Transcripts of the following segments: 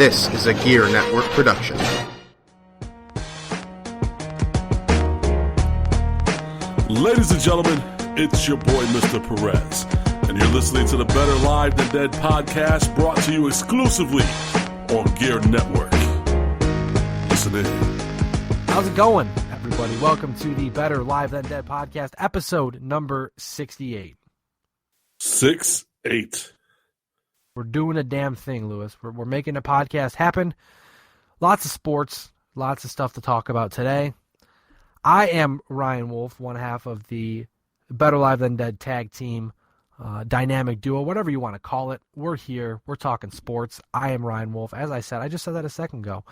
This is a Gear Network production. Ladies and gentlemen, it's your boy, Mr. Perez, and you're listening to the Better Live Than Dead podcast, brought to you exclusively on Gear Network. Listen in. How's it going, everybody? Welcome to the Better Live Than Dead podcast, episode number 68. 6-8. We're doing a damn thing, Lewis. We're making a podcast happen. Lots of sports, lots of stuff to talk about today. I am Ryan Wolf, one half of the Better Live Than Dead tag team, dynamic duo, whatever you want to call it. We're here. We're talking sports. I am Ryan Wolf. As I said, I just said that a second ago.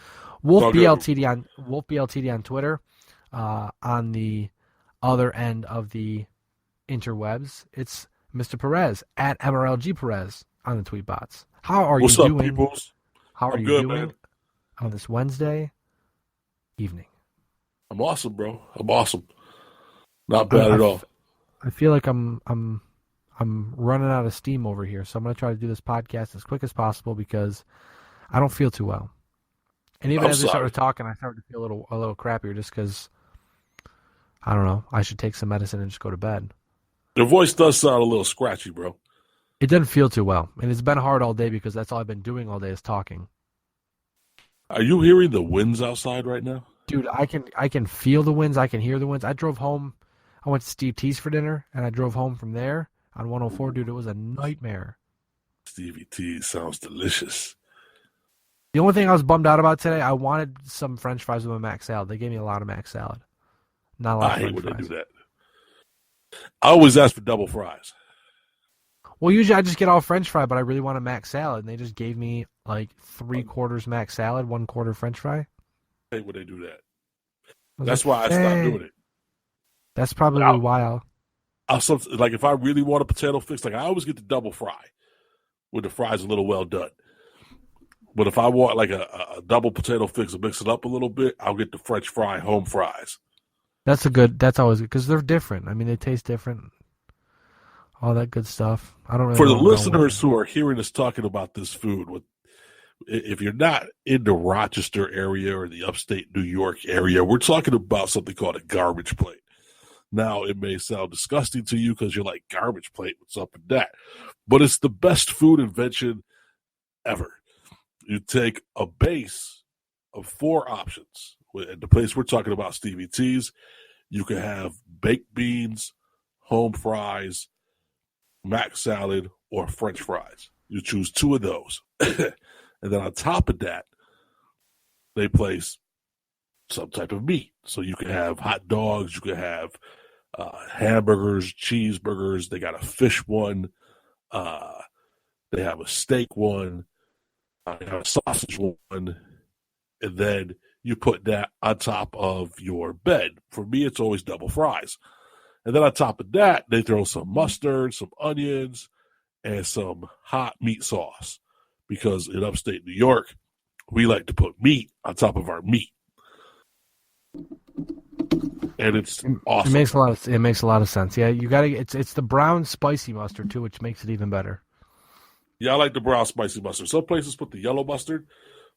Wolf BLTD on Twitter. On the other end of the interwebs, it's Mr. Perez at MRLG Perez on the tweet bots. How are you doing? What's up, peoples? How are you doing, man, on this Wednesday evening? I'm awesome, bro. I'm awesome. Not bad at all. I feel like I'm running out of steam over here, so I'm going to try to do this podcast as quick as possible because I don't feel too well. And even as we started talking, I started to feel a little crappier just because, I don't know, I should take some medicine and just go to bed. Your voice does sound a little scratchy, bro. It doesn't feel too well, and it's been hard all day because that's all I've been doing all day is talking. Are you hearing the winds outside right now? Dude, I can feel the winds. I can hear the winds. I drove home. I went to Steve T's for dinner, and I drove home from there on 104. Dude, it was a nightmare. Stevie T sounds delicious. The only thing I was bummed out about today, I wanted some French fries with my mac salad. They gave me a lot of mac salad. Not a lot of French fries. I hate when they do that. I always ask for double fries. Well, usually I just get all French fry, but I really want a mac salad, and they just gave me like 3/4 mac salad, 1/4 French fry. I hate when they do that. That's why I stopped doing it. That's probably why I'll like if I really want a potato fix, like I always get the double fry with the fries a little well done. But if I want like a double potato fix to mix it up a little bit, I'll get the French fry home fries. That's always good because they're different. I mean, they taste different. All that good stuff. I don't really For the listeners who are hearing us talking about this food, if you're not in the Rochester area or the upstate New York area, we're talking about something called a garbage plate. Now, it may sound disgusting to you because you're like, garbage plate, what's up with that? But it's the best food invention ever. You take a base of 4 options. At the place we're talking about, Stevie T's, you can have baked beans, home fries, mac salad, or French fries. You choose 2 of those. And then on top of that, they place some type of meat. So you can have hot dogs, you can have hamburgers, cheeseburgers. They got a fish one. They have a steak one. They have a sausage one. And then you put that on top of your bed. For me, it's always double fries. And then on top of that, they throw some mustard, some onions, and some hot meat sauce. Because in upstate New York, we like to put meat on top of our meat. And it's awesome. It makes a lot of sense. Yeah, you gotta. It's the brown spicy mustard too, which makes it even better. Yeah, I like the brown spicy mustard. Some places put the yellow mustard,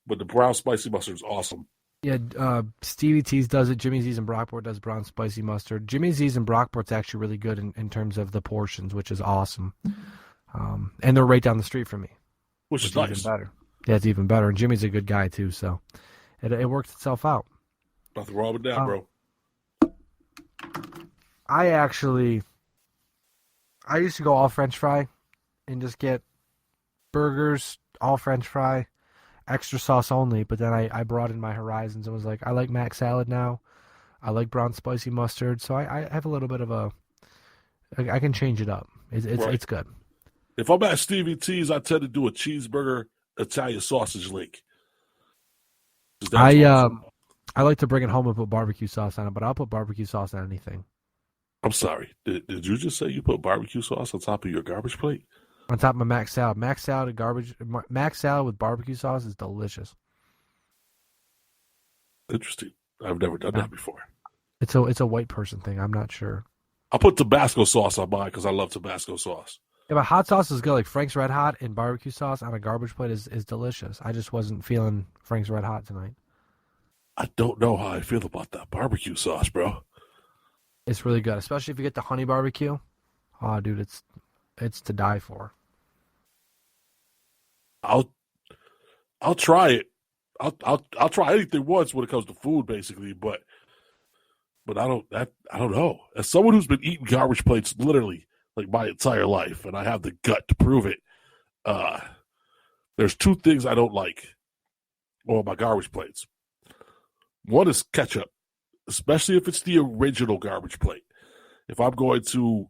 but the brown spicy mustard is awesome. Yeah, Stevie T's does it. Jimmy Z's and Brockport does brown spicy mustard. Jimmy Z's and Brockport's actually really good in terms of the portions, which is awesome. And they're right down the street from me, which is nice. Even better. Yeah, it's even better. And Jimmy's a good guy too, so it works itself out. Nothing wrong with that, bro. I used to go all French fry and just get burgers, all French fry, extra sauce only. But then I broadened my horizons and was like, I like mac salad now. I like brown spicy mustard. So I have a little bit of I can change it up. It's good. If I'm at Stevie T's, I tend to do a cheeseburger Italian sausage link. I like to bring it home and put barbecue sauce on it, but I'll put barbecue sauce on anything. I'm sorry. Did you just say you put barbecue sauce on top of your garbage plate? On top of my mac salad. Mac salad with barbecue sauce is delicious. Interesting. I've never done that before. It's a white person thing. I'm not sure. I put Tabasco sauce on mine because I love Tabasco sauce. Yeah, but hot sauce is good. Like Frank's Red Hot and barbecue sauce on a garbage plate is delicious. I just wasn't feeling Frank's Red Hot tonight. I don't know how I feel about that barbecue sauce, bro. It's really good, especially if you get the honey barbecue. Oh, dude, it's to die for. I'll try it. I'll try anything once when it comes to food, basically. But I don't know. As someone who's been eating garbage plates literally like my entire life, and I have the gut to prove it, there's two things I don't like on my garbage plates. One is ketchup, especially if it's the original garbage plate. If I'm going to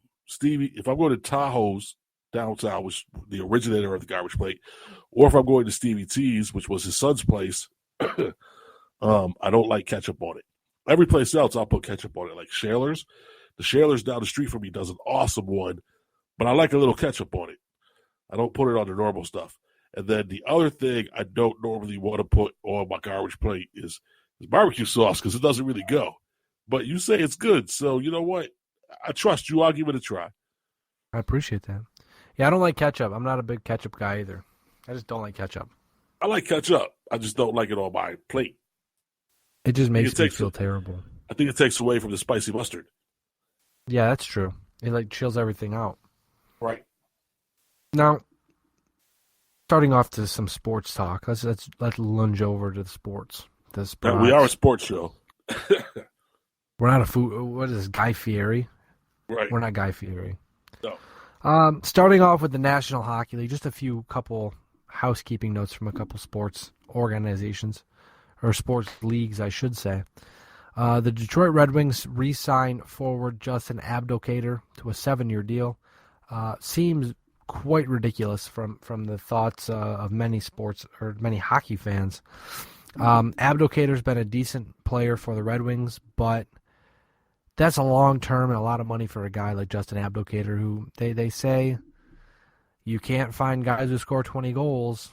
Tahoe's downtown, which the originator of the garbage plate, or if I'm going to Stevie T's, which was his son's place, I don't like ketchup on it. Every place else, I'll put ketchup on it, like Shaler's. The Shaler's down the street from me does an awesome one, but I like a little ketchup on it. I don't put it on the normal stuff. And then the other thing I don't normally want to put on my garbage plate is barbecue sauce because it doesn't really go. But you say it's good, so you know what? I trust you. I'll give it a try. I appreciate that. Yeah, I don't like ketchup. I'm not a big ketchup guy either. I just don't like ketchup. I like ketchup. I just don't like it on my plate. It just makes me feel terrible. I think it takes away from the spicy mustard. Yeah, that's true. It like chills everything out. Right. Now, starting off to some sports talk. Let's lunge over to the sports. We are a sports show. We're not a food. What is this, Guy Fieri? Right. We're not Guy Fieri. No. Starting off with the National Hockey League, just a couple housekeeping notes from a couple sports organizations, or sports leagues, I should say. The Detroit Red Wings re-signed forward Justin Abdelkader to a 7-year deal. Seems quite ridiculous from the thoughts of many sports or many hockey fans. Abdelkader's been a decent player for the Red Wings, but that's a long term and a lot of money for a guy like Justin Abdelkader, who they say you can't find guys who score 20 goals.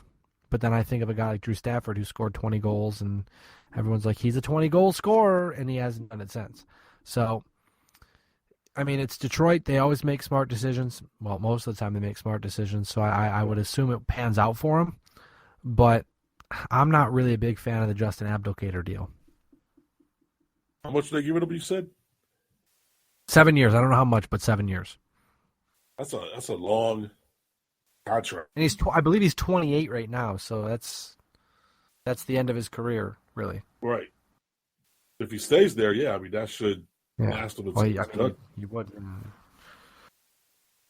But then I think of a guy like Drew Stafford who scored 20 goals, and everyone's like, he's a 20-goal scorer, and he hasn't done it since. So, I mean, it's Detroit. They always make smart decisions. Well, most of the time they make smart decisions, so I would assume it pans out for him. But I'm not really a big fan of the Justin Abdelkader deal. How much did they give it up, you said? 7 years. I don't know how much, but 7 years. That's a long contract. And I believe he's 28 right now, so that's the end of his career, really. Right. If he stays there, yeah, I mean that should last him until he's done. You would.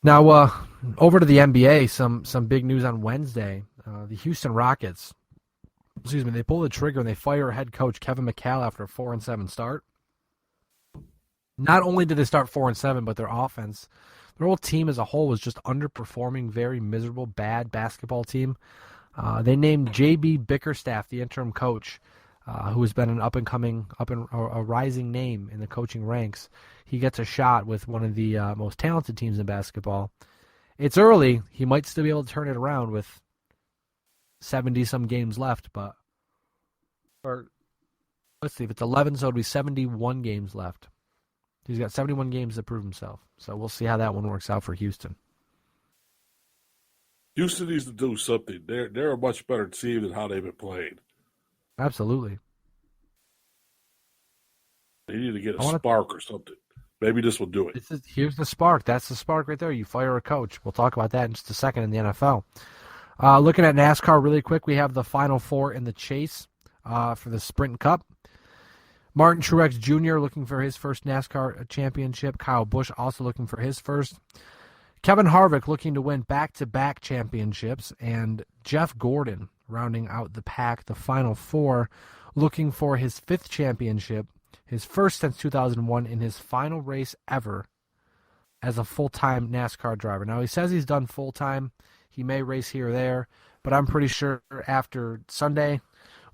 Now, over to the NBA. Some big news on Wednesday. The Houston Rockets, they pull the trigger and they fire head coach Kevin McHale after a 4-7 start. Not only did they start 4-7, but their offense, their whole team as a whole was just underperforming, very miserable, bad basketball team. They named J.B. Bickerstaff the interim coach, who has been an a rising name in the coaching ranks. He gets a shot with one of the most talented teams in basketball. It's early. He might still be able to turn it around with 70-some games left, let's see, if it's 11, so it'll be 71 games left. He's got 71 games to prove himself. So we'll see how that one works out for Houston. Houston needs to do something. They're a much better team than how they've been playing. Absolutely. They need to get a spark or something. Maybe this will do it. Here's the spark. That's the spark right there. You fire a coach. We'll talk about that in just a second in the NFL. Looking at NASCAR really quick, we have the Final Four in the chase for the Sprint Cup. Martin Truex Jr. looking for his first NASCAR championship. Kyle Busch also looking for his first. Kevin Harvick looking to win back-to-back championships. And Jeff Gordon rounding out the pack, the Final Four, looking for his 5th championship, his first since 2001 in his final race ever as a full-time NASCAR driver. Now, he says he's done full-time. He may race here or there, but I'm pretty sure after Sunday,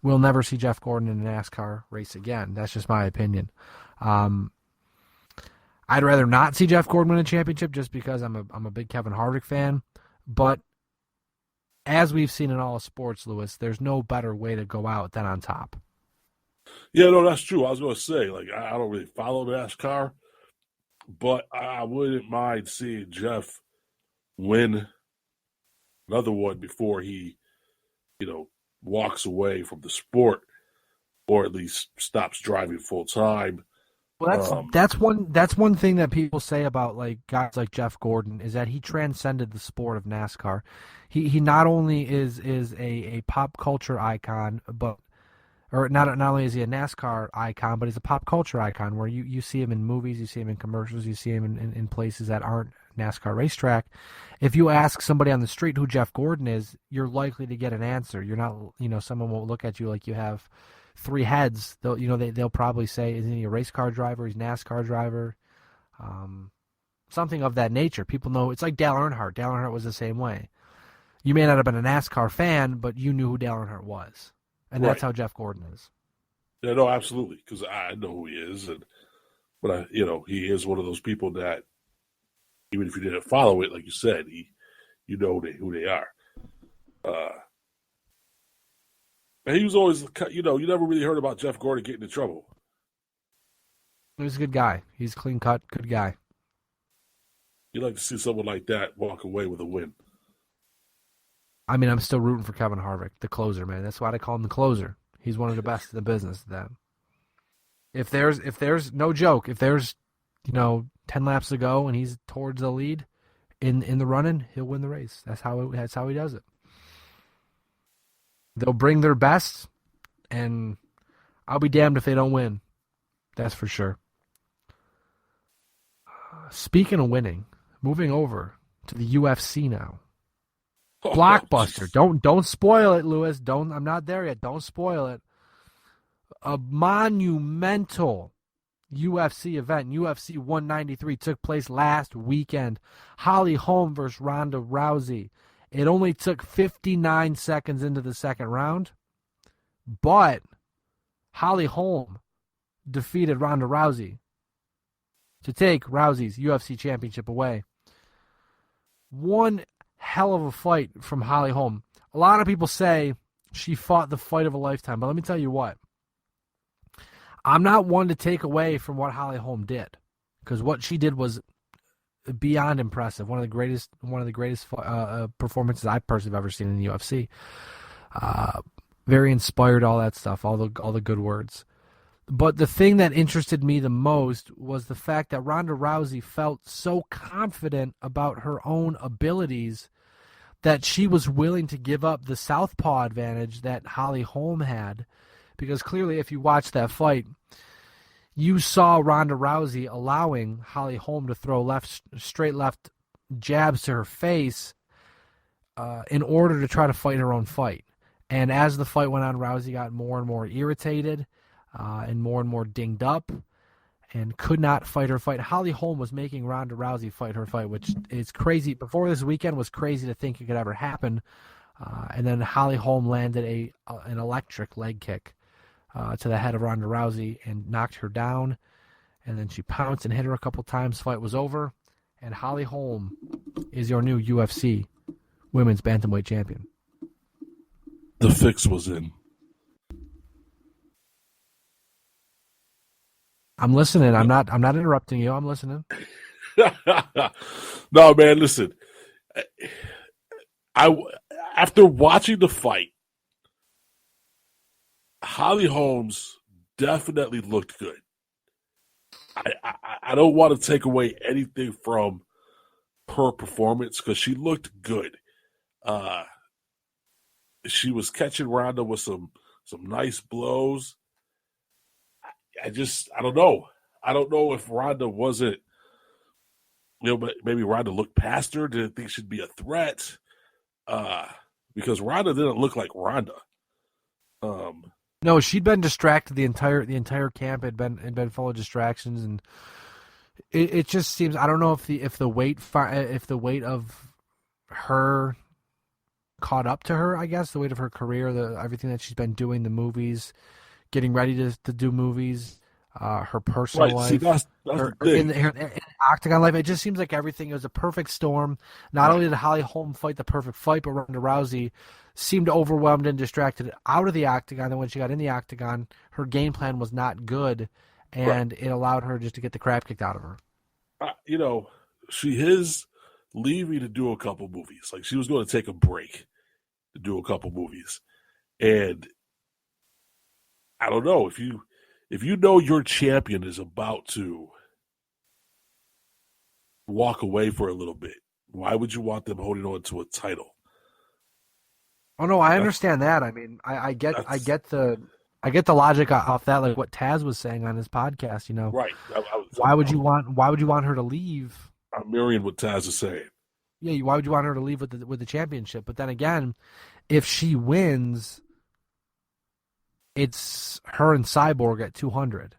we'll never see Jeff Gordon in a NASCAR race again. That's just my opinion. I'd rather not see Jeff Gordon win a championship just because I'm a big Kevin Harvick fan. But as we've seen in all sports, Lewis, there's no better way to go out than on top. Yeah, no, that's true. I was going to say, I don't really follow NASCAR, but I wouldn't mind seeing Jeff win another one before he, walks away from the sport, or at least stops driving full time. Well, that's one thing that people say about like guys like Jeff Gordon is that he transcended the sport of NASCAR. He not only is a pop culture icon, or not only is he a NASCAR icon, but he's a pop culture icon where you see him in movies, you see him in commercials, you see him in places that aren't NASCAR racetrack. If you ask somebody on the street who Jeff Gordon is, you're likely to get an answer. You're not, someone won't look at you like you have three heads. They'll probably say, isn't he a race car driver? He's a NASCAR driver. Something of that nature. People know. It's like Dale Earnhardt. Dale Earnhardt was the same way. You may not have been a NASCAR fan, but you knew who Dale Earnhardt was. And that's how Jeff Gordon is. Yeah, no, absolutely. Because I know who he is. But he is one of those people that, even if you didn't follow it, like you said, who they are. And he was always, you never really heard about Jeff Gordon getting in trouble. He's a good guy. He's clean cut, good guy. You like to see someone like that walk away with a win. I mean, I'm still rooting for Kevin Harvick, the closer, man. That's why they call him the closer. He's one of the best in the business. Then, if there's no joke, if there's 10 laps to go and he's towards the lead in the running, he'll win the race. That's how he does it. They'll bring their best, and I'll be damned if they don't win. That's for sure. Speaking of winning, moving over to the UFC now. Blockbuster. Don't spoil it, Lewis. I'm not there yet. Don't spoil it. A monumental UFC event, UFC 193, took place last weekend. Holly Holm versus Ronda Rousey. It only took 59 seconds into the second round, but Holly Holm defeated Ronda Rousey to take Rousey's UFC championship away. One hell of a fight from Holly Holm. A lot of people say she fought the fight of a lifetime, but let me tell you what. I'm not one to take away from what Holly Holm did, because what she did was beyond impressive. One of the greatest performances I personally have ever seen in the UFC. Very inspired, all that stuff, all the good words. But the thing that interested me the most was the fact that Ronda Rousey felt so confident about her own abilities that she was willing to give up the southpaw advantage that Holly Holm had. Because clearly, if you watch that fight, you saw Ronda Rousey allowing Holly Holm to throw straight left jabs to her face in order to try to fight her own fight. And as the fight went on, Rousey got more and more irritated and more dinged up and could not fight her fight. Holly Holm was making Ronda Rousey fight her fight, which is crazy. Before this weekend was crazy to think it could ever happen. And then Holly Holm landed an electric leg kick to the head of Ronda Rousey and knocked her down. And then she pounced and hit her a couple times. Fight was over. And Holly Holm is your new UFC women's bantamweight champion. The fix was in. I'm listening. I'm not interrupting you. I'm listening. No, man, listen. After watching the fight, Holly Holmes definitely looked good. I don't want to take away anything from her performance because she looked good. She was catching Ronda with some nice blows. I don't know. I don't know if Ronda wasn't, maybe Ronda looked past her, didn't think she'd be a threat, because Ronda didn't look like Ronda. No, she'd been distracted. The entire camp had been full of distractions, and it just seems, I don't know if the weight of her caught up to her. I guess the weight of her career, everything that she's been doing, the movies, getting ready to do movies, her personal life, see, that's in the octagon life. It just seems like everything was a perfect storm. Not only did Holly Holm fight the perfect fight, but Ronda Rousey seemed overwhelmed and distracted out of the octagon. And when she got in the octagon, her game plan was not good, and it allowed her just to get the crap kicked out of her. She is leaving to do a couple movies. Like, she was going to take a break to do a couple movies. And I don't know, if you know your champion is about to walk away for a little bit, why would you want them holding on to a title? Oh no, I understand that. I mean, I get the logic off that, like what Taz was saying on his podcast. You know, right? Why would you want her to leave? I'm mirroring what Taz is saying. Yeah, why would you want her to leave with the championship? But then again, if she wins, it's her and Cyborg at 200.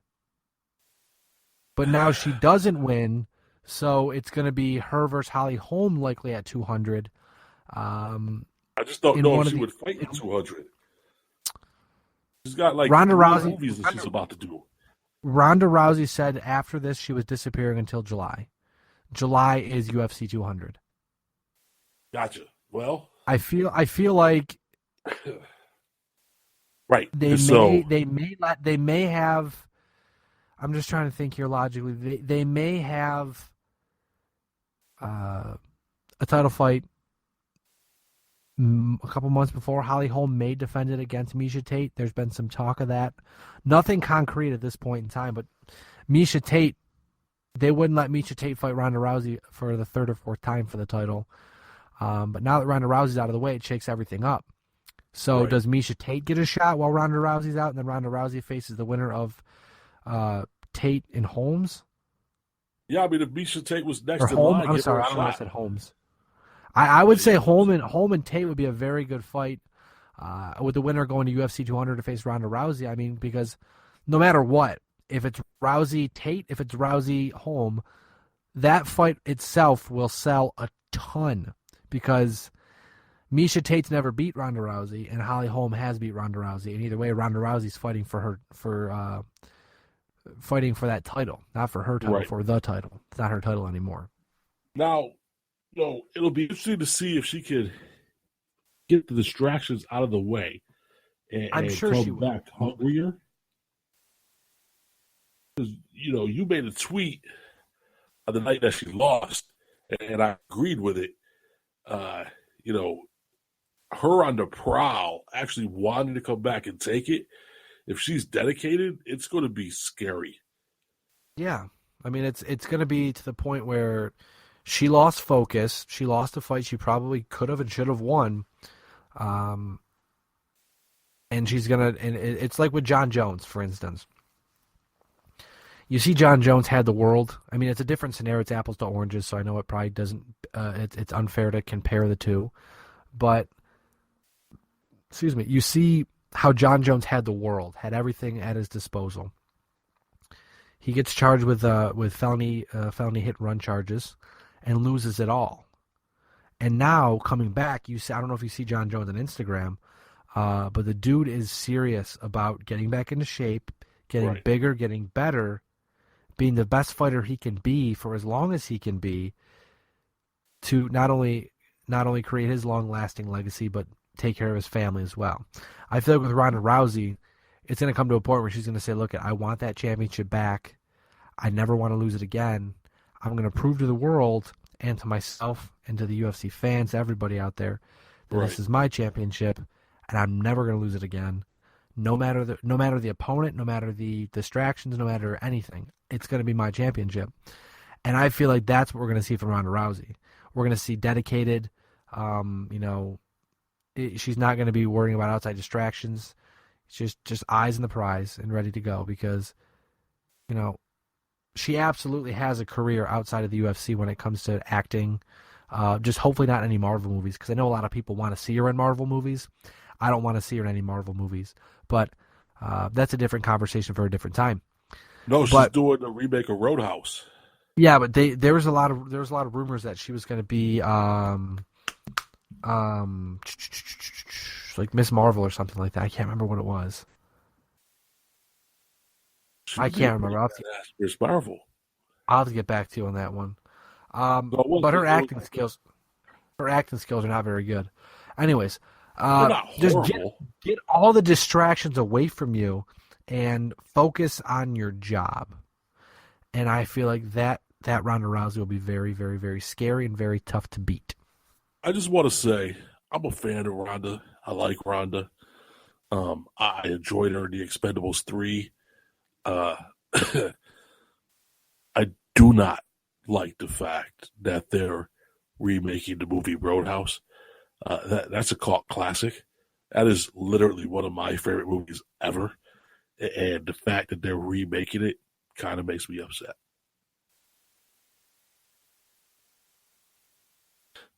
But now she doesn't win, so it's going to be her versus Holly Holm likely at 200. I just don't know if she would fight at 200. She's got like Ronda Rousey movies that she's about to do. Ronda Rousey said after this she was disappearing until July. July is UFC 200. Gotcha. Well, I feel like right. They may have. I'm just trying to think here logically. They may have a title fight a couple months before. Holly Holm may defend it against Miesha Tate. There's been some talk of that. Nothing concrete at this point in time, but Miesha Tate, they wouldn't let Miesha Tate fight Ronda Rousey for the third or fourth time for the title. But now that Ronda Rousey's out of the way, it shakes everything up. So right. Does Miesha Tate get a shot while Ronda Rousey's out, and then Ronda Rousey faces the winner of Tate and Holmes? Yeah, I mean, if Miesha Tate was next in Holm, line, I'm sorry, I don't know if I said Holmes. I would say Holm and Tate would be a very good fight, with the winner going to UFC 200 to face Ronda Rousey. I mean, because no matter what, if it's Rousey Tate, if it's Rousey Holm, that fight itself will sell a ton, because Miesha Tate's never beat Ronda Rousey, and Holly Holm has beat Ronda Rousey. And either way, Ronda Rousey's fighting for that title, not for her title, right. For the title. It's not her title anymore. Now, it'll be interesting to see if she can get the distractions out of the way and sure come she will. back hungrier. Because, you made a tweet on the night that she lost, and I agreed with it. Her on the prowl, actually wanting to come back and take it. If she's dedicated, it's going to be scary. Yeah. I mean, it's going to be to the point where she lost focus. She lost a fight she probably could have and should have won. And she's going to, and it's like with John Jones, for instance. You see John Jones had the world. I mean, it's a different scenario. It's apples to oranges, so I know it probably doesn't, it's unfair to compare the two. But, you see how John Jones had the world, had everything at his disposal. He gets charged with felony hit run charges and loses it all. And now coming back, you see, I don't know if you see John Jones on Instagram, but the dude is serious about getting back into shape, getting right. bigger, getting better, being the best fighter he can be for as long as he can be, to not only create his long-lasting legacy, but take care of his family as well. I feel like with Ronda Rousey, it's going to come to a point where she's going to say, look, I want that championship back. I never want to lose it again. I'm going to prove to the world and to myself and to the UFC fans, everybody out there, that right. This is my championship, and I'm never going to lose it again. No matter the opponent, no matter the distractions, no matter anything, it's going to be my championship. And I feel like that's what we're going to see from Ronda Rousey. We're going to see dedicated, she's not going to be worrying about outside distractions. It's just eyes on the prize and ready to go, because, she absolutely has a career outside of the UFC when it comes to acting. Just hopefully not any Marvel movies, because I know a lot of people want to see her in Marvel movies. I don't want to see her in any Marvel movies, but that's a different conversation for a different time. No, she's doing a remake of Roadhouse. Yeah, but there was a lot of rumors that she was going to be like Miss Marvel or something like that. I can't remember what it was. I can't remember. Miss Marvel. I'll have to get back to you on that one. But her acting skills are not very good. Anyways, just get all the distractions away from you and focus on your job. And I feel like that that Ronda Rousey will be very, very, very scary and very tough to beat. I just want to say I'm a fan of Ronda. I like Ronda. I enjoyed her in The Expendables 3. I do not like the fact that they're remaking the movie Roadhouse. That's a cult classic. That is literally one of my favorite movies ever. And the fact that they're remaking it kind of makes me upset.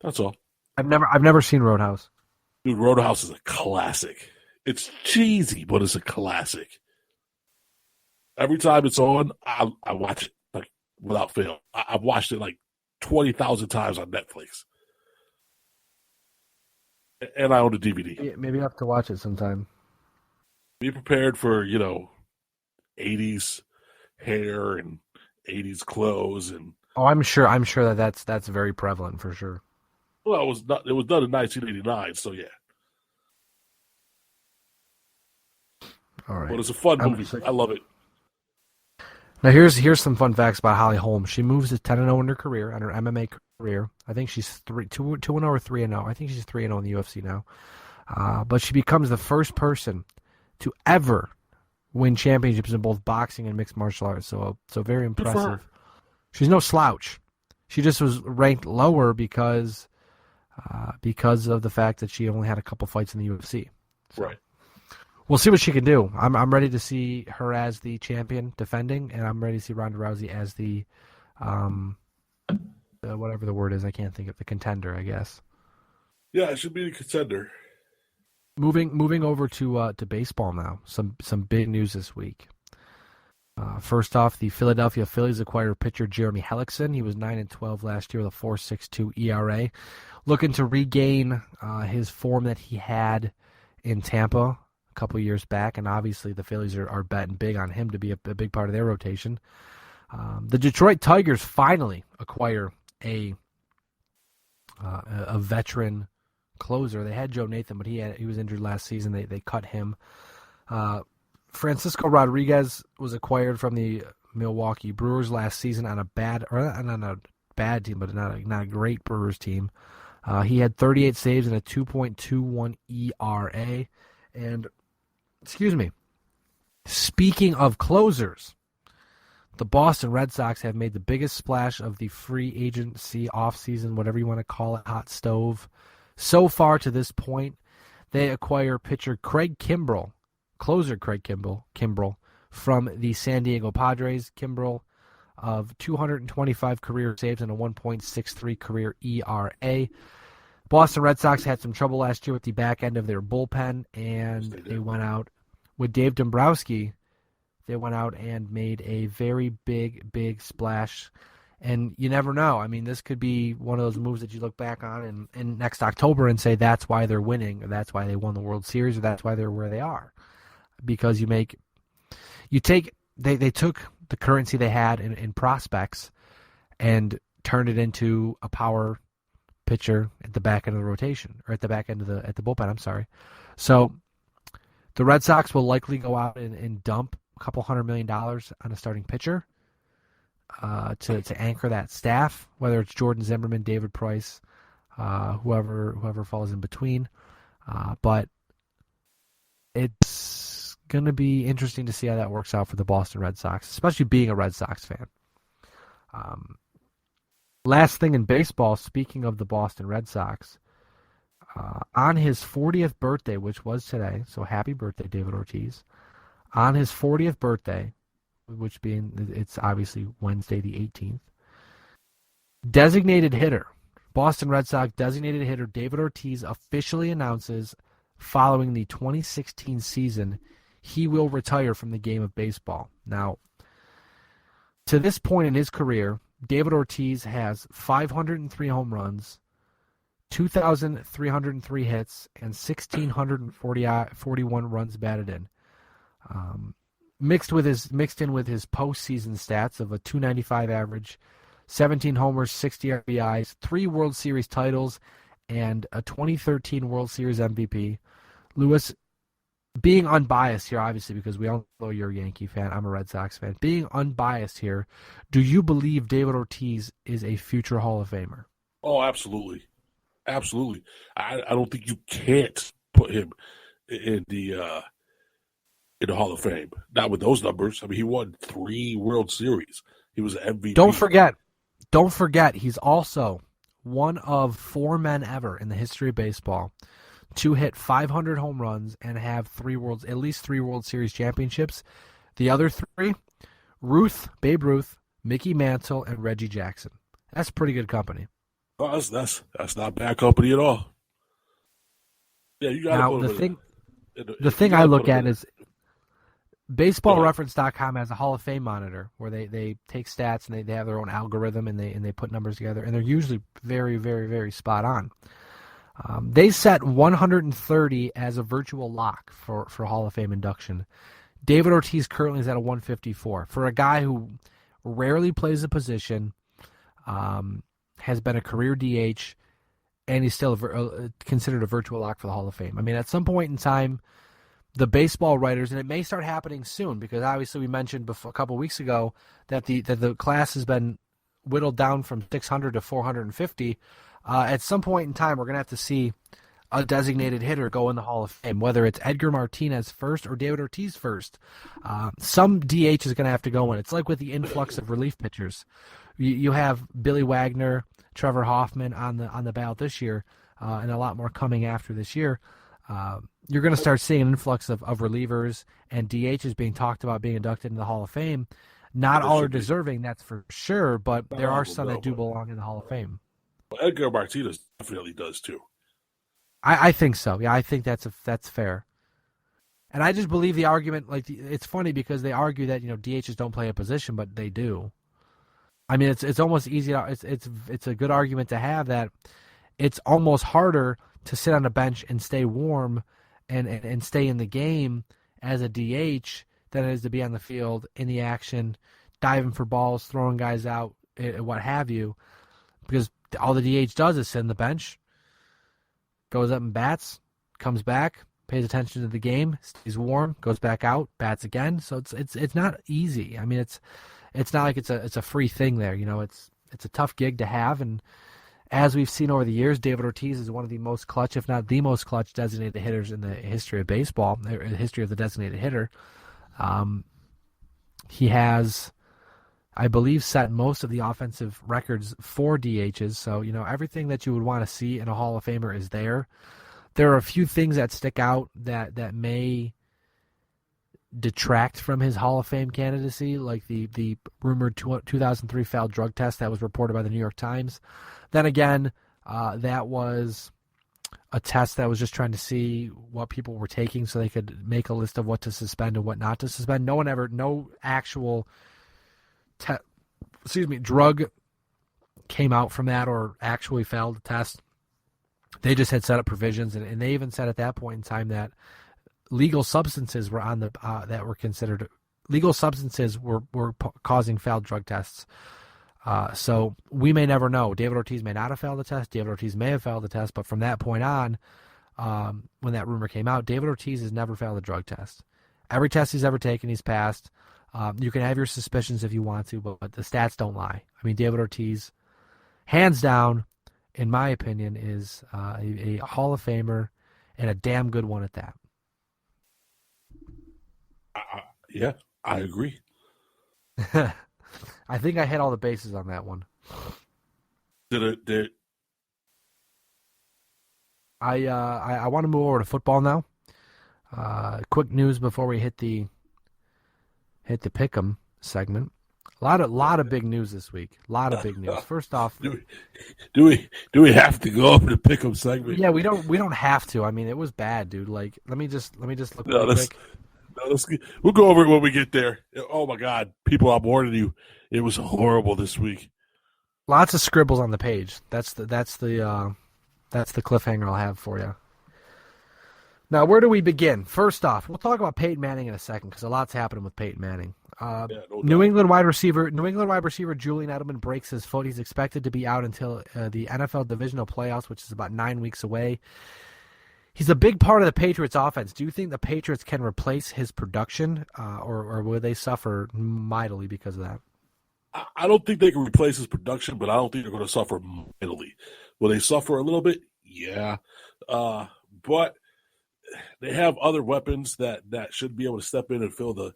That's all. I've never seen Roadhouse. Dude, Roadhouse is a classic. It's cheesy, but it's a classic. Every time it's on, I watch it like without fail. I've watched it like 20,000 times on Netflix. And I own a DVD. Maybe I have to watch it sometime. Be prepared for, 80s hair and 80s clothes and I'm sure that's very prevalent for sure. well, it was done in 1989, so yeah. All right. But it's a fun movie. I love it. Now here's some fun facts about Holly Holm. She moves to 10-0 in her career, on her MMA career. I think she's 2-0 or 3-0. I think she's 3-0 in the UFC now. But she becomes the first person to ever win championships in both boxing and mixed martial arts. So very impressive. She's no slouch. She just was ranked lower because of the fact that she only had a couple fights in the UFC. So. Right. We'll see what she can do. I'm ready to see her as the champion defending, and I'm ready to see Ronda Rousey as the whatever the word is. I can't think of the contender, I guess. Yeah, it should be the contender. Moving over to baseball now. Some big news this week. First off, the Philadelphia Phillies acquired pitcher Jeremy Hellickson. He was 9-12 last year with a 4.62 ERA, looking to regain his form that he had in Tampa couple years back, and obviously the Phillies are betting big on him to be a big part of their rotation. The Detroit Tigers finally acquire a veteran closer. They had Joe Nathan, but he was injured last season. They cut him. Francisco Rodriguez was acquired from the Milwaukee Brewers last season on a bad team, but not a great Brewers team. He had 38 saves and a 2.21 ERA. And speaking of closers, the Boston Red Sox have made the biggest splash of the free agency offseason, whatever you want to call it, hot stove. So far to this point, they acquire pitcher closer Craig Kimbrell from the San Diego Padres. Kimbrell of 225 career saves and a 1.63 career ERA. Boston Red Sox had some trouble last year with the back end of their bullpen, and they went out with Dave Dombrowski. They went out and made a very big splash. And you never know. I mean, this could be one of those moves that you look back on in next October and say that's why they're winning, or that's why they won the World Series, or that's why they're where they are. Because they took the currency they had in prospects and turned it into a power pitcher at the back end of the rotation, or at the back end of the bullpen. I'm sorry. So the Red Sox will likely go out and dump a couple $100 million on a starting pitcher to anchor that staff, whether it's Jordan Zimmerman, David Price, whoever falls in between. But it's going to be interesting to see how that works out for the Boston Red Sox, especially being a Red Sox fan. Last thing in baseball, speaking of the Boston Red Sox, on his 40th birthday, which was today, so happy birthday, David Ortiz. On his 40th birthday, it's obviously Wednesday the 18th, Boston Red Sox designated hitter David Ortiz officially announces following the 2016 season he will retire from the game of baseball. Now, to this point in his career, David Ortiz has 503 home runs, 2,303 hits, and 1,641 runs batted in. Mixed in with his postseason stats of a 295 average, 17 homers, 60 RBIs, 3 World Series titles, and a 2013 World Series MVP. Lewis, being unbiased here, obviously, because we all know you're a Yankee fan. I'm a Red Sox fan. Being unbiased here, do you believe David Ortiz is a future Hall of Famer? Oh, absolutely. Absolutely. I don't think you can't put him in the Hall of Fame. Not with those numbers. I mean, he won 3 World Series. He was an MVP. Don't forget, he's also one of 4 men ever in the history of baseball to hit 500 home runs and have at least 3 World Series championships. The other 3, Babe Ruth, Mickey Mantle, and Reggie Jackson. That's pretty good company. Oh, that's not bad company at all. Yeah, you got to put the thing I look at is BaseballReference.com has a Hall of Fame monitor where they take stats and they have their own algorithm and they put numbers together, and they're usually very, very, very spot on. They set 130 as a virtual lock for Hall of Fame induction. David Ortiz currently is at a 154. For a guy who rarely plays a position, has been a career DH, and he's still considered a virtual lock for the Hall of Fame. I mean, at some point in time, the baseball writers, and it may start happening soon, because obviously we mentioned a couple weeks ago that the class has been whittled down from 600 to 450. At some point in time, we're going to have to see a designated hitter go in the Hall of Fame, whether it's Edgar Martinez first or David Ortiz first. Some DH is going to have to go in. It's like with the influx of relief pitchers. You have Billy Wagner, Trevor Hoffman on the ballot this year, and a lot more coming after this year. You're going to start seeing an influx of relievers and DHs being talked about being inducted into the Hall of Fame. Not all are deserving, that's for sure, but there are some that do belong in the Hall of Fame. Well, Edgar Martinez definitely does too. I think so. Yeah, I think that's fair. And I just believe the argument. It's funny because they argue that DHs don't play a position, but they do. I mean, it's almost easy. It's a good argument to have that. It's almost harder to sit on a bench and stay warm and stay in the game as a DH than it is to be on the field in the action, diving for balls, throwing guys out, what have you. Because all the DH does is sit on the bench, goes up and bats, comes back, pays attention to the game, stays warm, goes back out, bats again. So it's not easy. I mean, it's not like it's a free thing there. It's a tough gig to have, and as we've seen over the years, David Ortiz is one of the most clutch, if not the most clutch, designated hitters in the history of baseball, the history of the designated hitter. He has, I believe, set most of the offensive records for DHs. So, everything that you would want to see in a Hall of Famer is there. There are a few things that stick out that may detract from his Hall of Fame candidacy, like the rumored 2003 failed drug test that was reported by the New York Times. Then again, that was a test that was just trying to see what people were taking so they could make a list of what to suspend and what not to suspend. No actual drug came out from that or actually failed the test. They just had set up provisions, and they even said at that point in time that legal substances were on the that were considered legal substances were causing failed drug tests. So we may never know. David Ortiz may not have failed the test. David Ortiz may have failed the test. But from that point on, when that rumor came out, David Ortiz has never failed a drug test. Every test he's ever taken, he's passed. You can have your suspicions if you want to, but the stats don't lie. I mean, David Ortiz, hands down, in my opinion, is a Hall of Famer and a damn good one at that. Yeah, I agree. I think I hit all the bases on that one. I want to move over to football now. Quick news before we hit the pick'em segment. A lot of big news this week. A lot of big news. First off, do we have to go over the pick'em segment? Yeah, we don't have to. I mean, it was bad, dude. Like, let me just look quick. We'll go over it when we get there. Oh my God, people! I'm warning you, it was horrible this week. Lots of scribbles on the page. That's the cliffhanger I'll have for you. Now, where do we begin? First off, we'll talk about Peyton Manning in a second because a lot's happening with Peyton Manning. New England wide receiver Julian Edelman breaks his foot. He's expected to be out until the NFL divisional playoffs, which is about 9 weeks away. He's a big part of the Patriots offense. Do you think the Patriots can replace his production, or will they suffer mightily because of that? I don't think they can replace his production, but I don't think they're going to suffer mightily. Will they suffer a little bit? Yeah. But they have other weapons that should be able to step in and fill the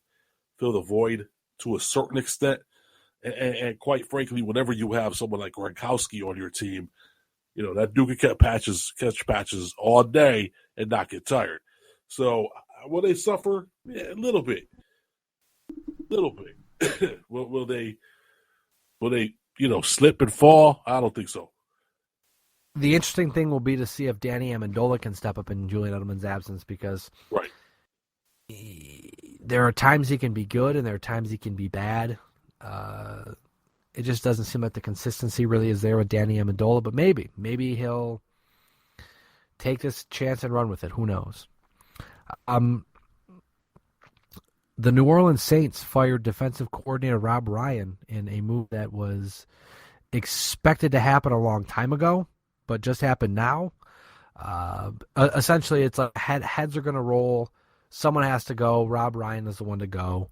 void to a certain extent. And quite frankly, whenever you have someone like Gronkowski on your team, that dude can catch patches all day and not get tired. So will they suffer? Yeah, a little bit. Will they slip and fall? I don't think so. The interesting thing will be to see if Danny Amendola can step up in Julian Edelman's absence, because there are times he can be good and there are times he can be bad. It just doesn't seem like the consistency really is there with Danny Amendola, but maybe he'll take this chance and run with it. Who knows? The New Orleans Saints fired defensive coordinator Rob Ryan in a move that was expected to happen a long time ago, but just happened now. Essentially, it's like heads are going to roll. Someone has to go. Rob Ryan is the one to go.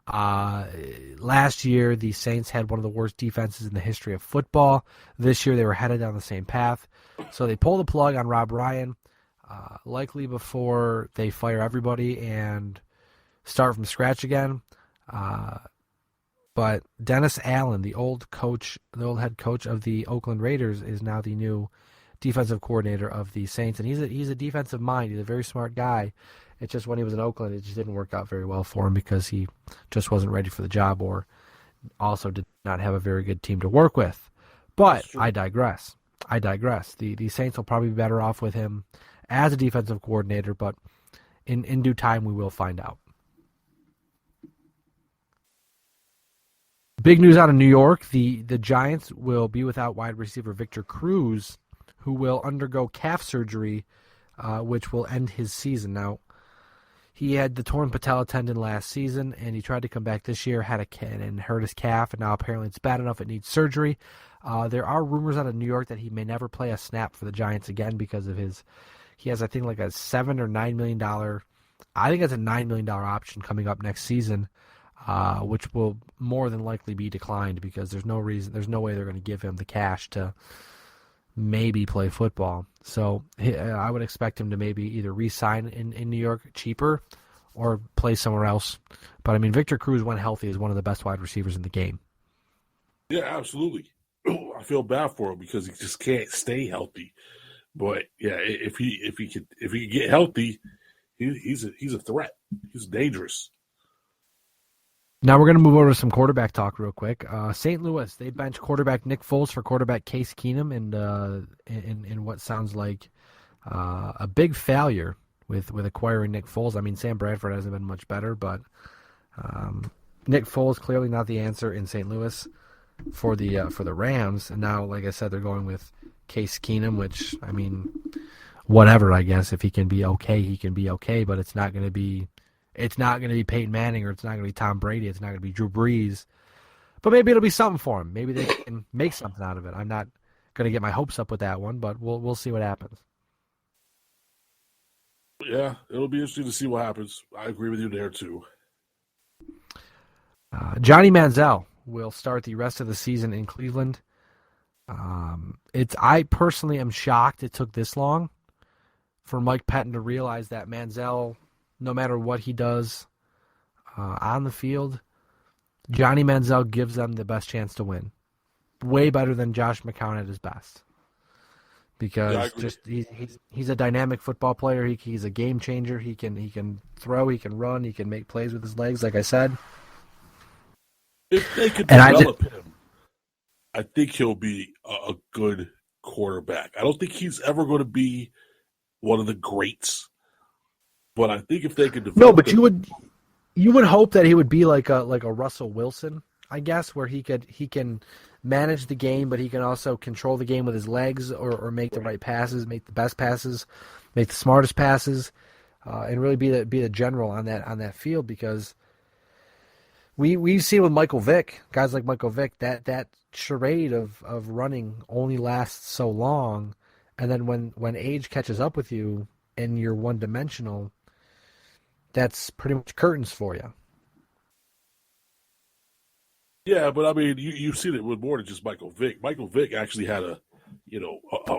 Last year, the Saints had one of the worst defenses in the history of football. This year, they were headed down the same path. So they pull the plug on Rob Ryan, likely before they fire everybody and start from scratch again. But Dennis Allen, the old head coach of the Oakland Raiders, is now the new defensive coordinator of the Saints, and he's a defensive mind. He's a very smart guy. It's just when he was in Oakland, it just didn't work out very well for him because he just wasn't ready for the job, or also did not have a very good team to work with. But I digress. The Saints will probably be better off with him as a defensive coordinator, but in due time we will find out. Big news out of New York. The Giants will be without wide receiver Victor Cruz, who will undergo calf surgery, which will end his season. Now, he had the torn patella tendon last season, and he tried to come back this year, and hurt his calf, and now apparently it's bad enough it needs surgery. There are rumors out of New York that he may never play a snap for the Giants again because of he has, I think, like a $7 or $9 million, I think it's a $9 million option coming up next season, which will more than likely be declined because there's no way they're going to give him the cash to maybe play football. So I would expect him to maybe either re-sign in New York cheaper or play somewhere else. But, I mean, Victor Cruz, when healthy, is one of the best wide receivers in the game. Yeah, absolutely. I feel bad for him because he just can't stay healthy. But, yeah, if he can get healthy, he's a threat. He's dangerous. Now we're going to move over to some quarterback talk real quick. St. Louis, they bench quarterback Nick Foles for quarterback Case Keenum in what sounds like a big failure with acquiring Nick Foles. I mean, Sam Bradford hasn't been much better, but Nick Foles clearly not the answer in St. Louis for the Rams. And now, like I said, they're going with Case Keenum, which, I mean, whatever, I guess. If he can be okay, he can be okay, but it's not going to be Peyton Manning, or it's not going to be Tom Brady. It's not going to be Drew Brees. But maybe it'll be something for him. Maybe they can make something out of it. I'm not going to get my hopes up with that one, but we'll see what happens. Yeah, it'll be interesting to see what happens. I agree with you there, too. Johnny Manziel will start the rest of the season in Cleveland. I personally am shocked it took this long for Mike Pettin to realize that Manziel, no matter what he does on the field, Johnny Manziel gives them the best chance to win. Way better than Josh McCown at his best. Because he's a dynamic football player. He's a game changer. He can throw, he can run, he can make plays with his legs, like I said. If they could develop him, I think he'll be a good quarterback. I don't think he's ever going to be one of the greats. But I think if they could develop you would hope that he would be like a Russell Wilson, I guess, where he can manage the game, but he can also control the game with his legs or make the right passes, make the best passes, make the smartest passes, and really be the general on that field, because we've seen with Michael Vick, guys like Michael Vick, that charade of running only lasts so long, and then when age catches up with you, and you're one-dimensional, that's pretty much curtains for you. Yeah, but I mean, you've seen it with more than just Michael Vick. Michael Vick actually had a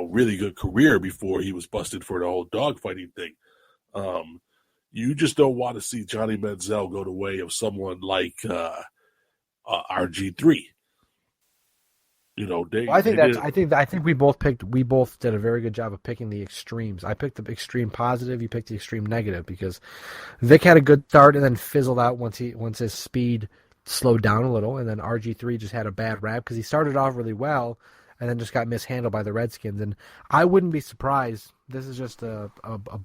really good career before he was busted for the whole dogfighting thing. You just don't want to see Johnny Manziel go the way of someone like RG3. I think we both did a very good job of picking the extremes. I picked the extreme positive, you picked the extreme negative, because Vic had a good start and then fizzled out once his speed slowed down a little, and then RG3 just had a bad rap because he started off really well and then just got mishandled by the Redskins. And I wouldn't be surprised, this is just a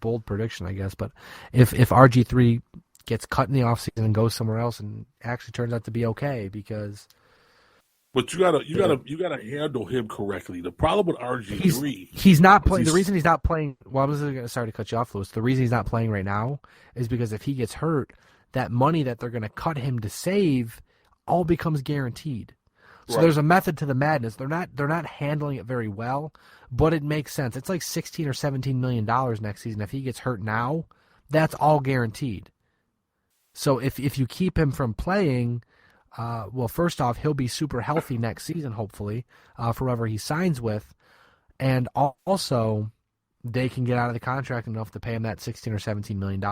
bold prediction, I guess, but if RG3 gets cut in the offseason and goes somewhere else and actually turns out to be okay, because but you gotta handle him correctly. The problem with RG3, he's not playing. The reason he's not playing. Well, sorry to cut you off, Louis. The reason he's not playing right now is because if he gets hurt, that money that they're going to cut him to save all becomes guaranteed. So There's a method to the madness. They're not handling it very well, but it makes sense. It's like $16 or $17 million next season. If he gets hurt now, that's all guaranteed. So if you keep him from playing. Well, first off, he'll be super healthy next season, hopefully, for whoever he signs with. And also, they can get out of the contract enough to pay him that $16 or $17 million.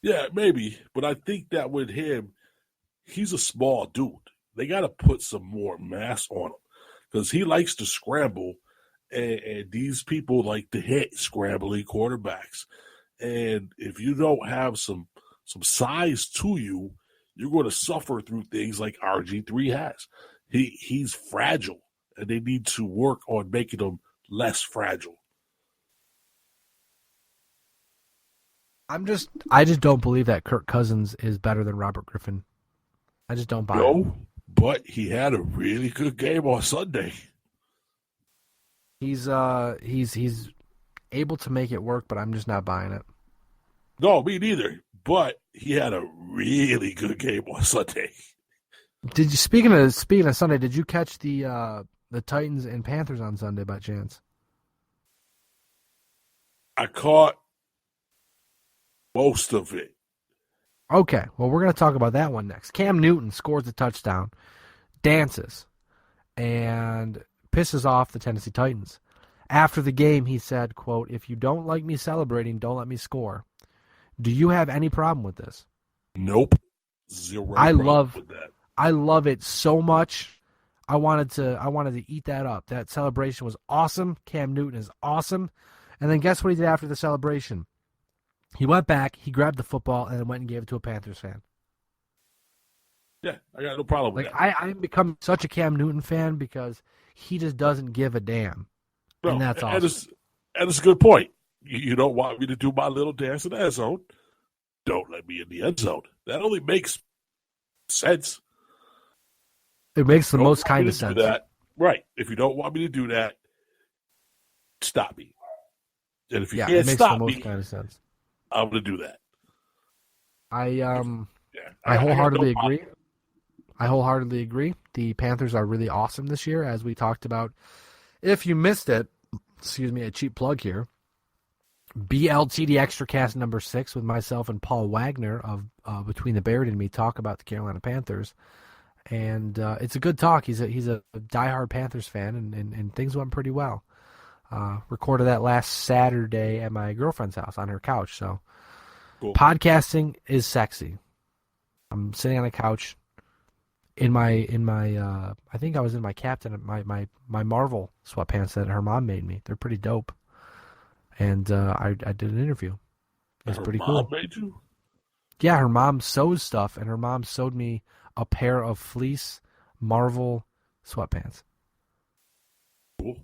Yeah, maybe. But I think that with him, he's a small dude. They got to put some more mass on him because he likes to scramble, and these people like to hit scrambling quarterbacks. And if you don't have some size to you, you're going to suffer through things like RG3 has. He's fragile, and they need to work on making him less fragile. I just don't believe that Kirk Cousins is better than Robert Griffin. I just don't buy it. No, but he had a really good game on Sunday. He's able to make it work, but I'm just not buying it. No, me neither. But he had a really good game on Sunday. Did you speaking of Sunday? Did you catch the Titans and Panthers on Sunday by chance? I caught most of it. Okay, well, we're going to talk about that one next. Cam Newton scores a touchdown, dances, and pisses off the Tennessee Titans. After the game, he said, quote, "If you don't like me celebrating, don't let me score." Do you have any problem with this? Nope. Zero problem with that. I love it so much. I wanted to eat that up. That celebration was awesome. Cam Newton is awesome. And then guess what he did after the celebration? He went back, he grabbed the football, and then went and gave it to a Panthers fan. Yeah, I got no problem with that. I'm becoming such a Cam Newton fan because he just doesn't give a damn. No, and that's awesome. And it's a good point. You don't want me to do my little dance in the end zone? Don't let me in the end zone. That only makes sense. It makes the most kind of sense. Right. If you don't want me to do that, stop me. And if you can't it makes stop the most me, kind of sense. I'm going to do that. I wholeheartedly agree. I wholeheartedly agree. The Panthers are really awesome this year, as we talked about. If you missed it, a cheap plug here. BLTD Extracast number 6 with myself and Paul Wagner of Between the Buried and Me talk about the Carolina Panthers, and it's a good talk. He's a diehard Panthers fan, and things went pretty well. Recorded that last Saturday at my girlfriend's house on her couch. So, cool. Podcasting is sexy. I'm sitting on a couch in my I think I was in my captain my Marvel sweatpants that her mom made me. They're pretty dope. And I did an interview. It was pretty cool. Her mom made you? Yeah, her mom sews stuff, and her mom sewed me a pair of fleece Marvel sweatpants. Cool.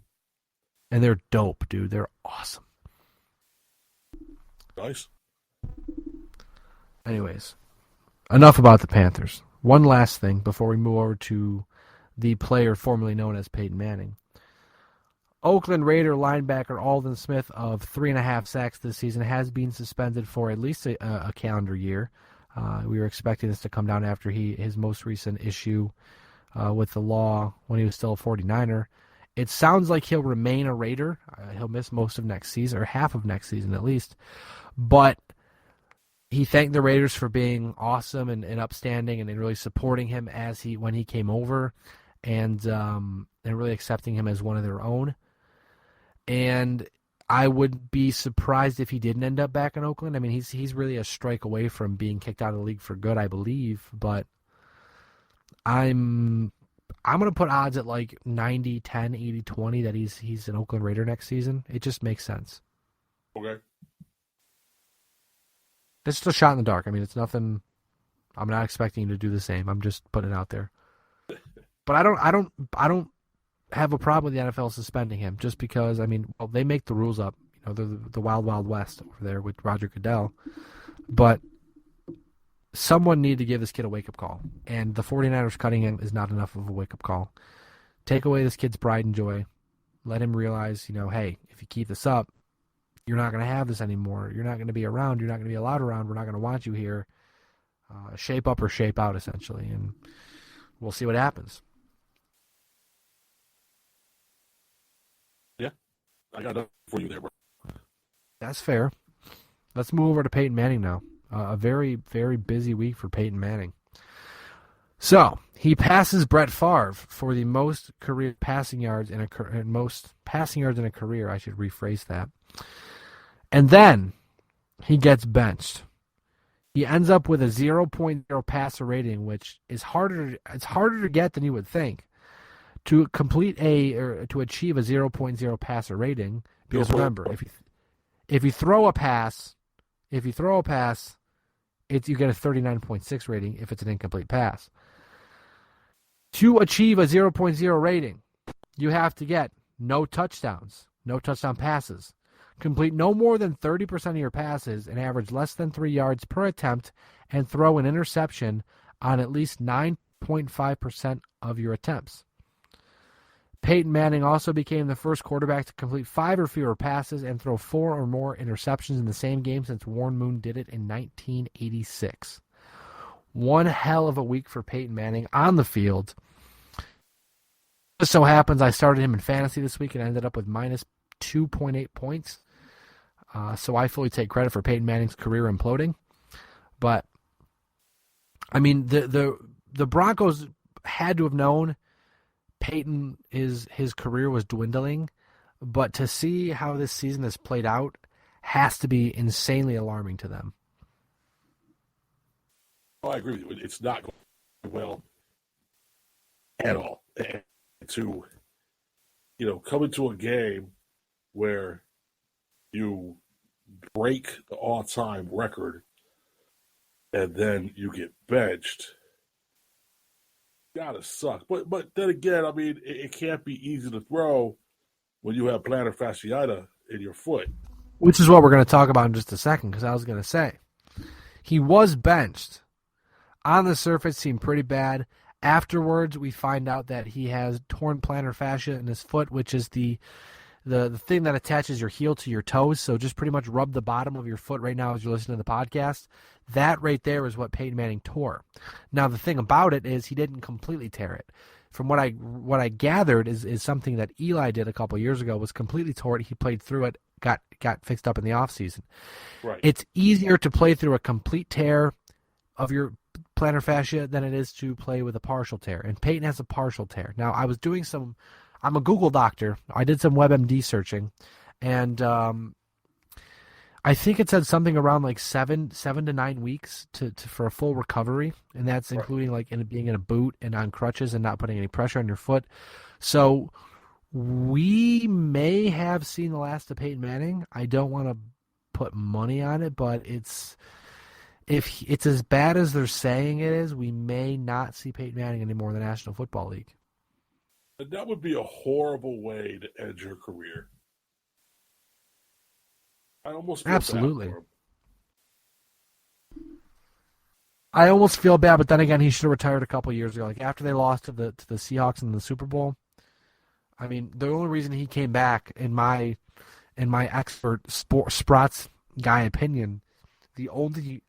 And they're dope, dude. They're awesome. Nice. Anyways, enough about the Panthers. One last thing before we move over to the player formerly known as Peyton Manning. Oakland Raider linebacker Aldon Smith of 3.5 sacks this season has been suspended for at least a calendar year. We were expecting this to come down after his most recent issue with the law when he was still a 49er. It sounds like he'll remain a Raider. He'll miss most of next season, or half of next season at least. But he thanked the Raiders for being awesome and upstanding and really supporting him when he came over, and really accepting him as one of their own. And I would be surprised if he didn't end up back in Oakland. I mean, he's really a strike away from being kicked out of the league for good, I believe. But I'm going to put odds at like 90-10, 80-20 that he's an Oakland Raider next season. It just makes sense. Okay. It's just a shot in the dark. I mean, it's nothing. I'm not expecting you to do the same. I'm just putting it out there. But I don't have a problem with the NFL suspending him just because, I mean, well, they make the rules up. You know, they're the wild, wild west over there with Roger Goodell. But someone needed to give this kid a wake-up call. And the 49ers cutting him is not enough of a wake-up call. Take away this kid's pride and joy. Let him realize, you know, hey, if you keep this up, you're not going to have this anymore. You're not going to be around. You're not going to be allowed around. We're not going to want you here. Shape up or shape out, essentially. And we'll see what happens. Yeah. I got enough for you there, bro. That's fair. Let's move over to Peyton Manning now. A very, very busy week for Peyton Manning. So he passes Brett Favre for the most career passing yards in a career. I should rephrase that. And then he gets benched. He ends up with a 0.0 passer rating, which is harder. It's harder to get than you would think. To achieve a 0.0 passer rating, because remember, if you throw a pass, you get a 39.6 rating if it's an incomplete pass. To achieve a 0.0 rating, you have to get no touchdowns, no touchdown passes, complete no more than 30% of your passes and average less than 3 yards per attempt, and throw an interception on at least 9.5% of your attempts. Peyton Manning also became the first quarterback to complete 5 or fewer passes and throw 4 or more interceptions in the same game since Warren Moon did it in 1986. One hell of a week for Peyton Manning on the field. Just so happens I started him in fantasy this week and ended up with minus 2.8 points. So I fully take credit for Peyton Manning's career imploding. But, I mean, the Broncos had to have known his career was dwindling, but to see how this season has played out has to be insanely alarming to them. Oh, I agree with you. It's not going well at all. And to, come into a game where you break the all-time record and then you get benched, gotta suck. But then again, I mean, it can't be easy to throw when you have plantar fasciitis in your foot. Which is what we're going to talk about in just a second, because I was going to say, he was benched. On the surface, seemed pretty bad. Afterwards, we find out that he has torn plantar fascia in his foot, which is the thing that attaches your heel to your toes. So just pretty much rub the bottom of your foot right now as you're listening to the podcast. That right there is what Peyton Manning tore. Now, the thing about it is he didn't completely tear it. From what I gathered is something that Eli did a couple years ago, was completely tore it. He played through it, got fixed up in the offseason. Right. It's easier to play through a complete tear of your plantar fascia than it is to play with a partial tear. And Peyton has a partial tear. Now, I'm a Google doctor. I did some WebMD searching, and I think it said something around like 7 to 9 weeks for a full recovery, and that's including like being in a boot and on crutches and not putting any pressure on your foot. So we may have seen the last of Peyton Manning. I don't want to put money on it, but if it's as bad as they're saying it is, we may not see Peyton Manning anymore in the National Football League. And that would be a horrible way to end your career. I almost feel Absolutely. bad for him. I almost feel bad, but then again, he should have retired a couple years ago. Like after they lost to the Seahawks in the Super Bowl. I mean, the only reason he came back, in my expert Sprots guy opinion, the only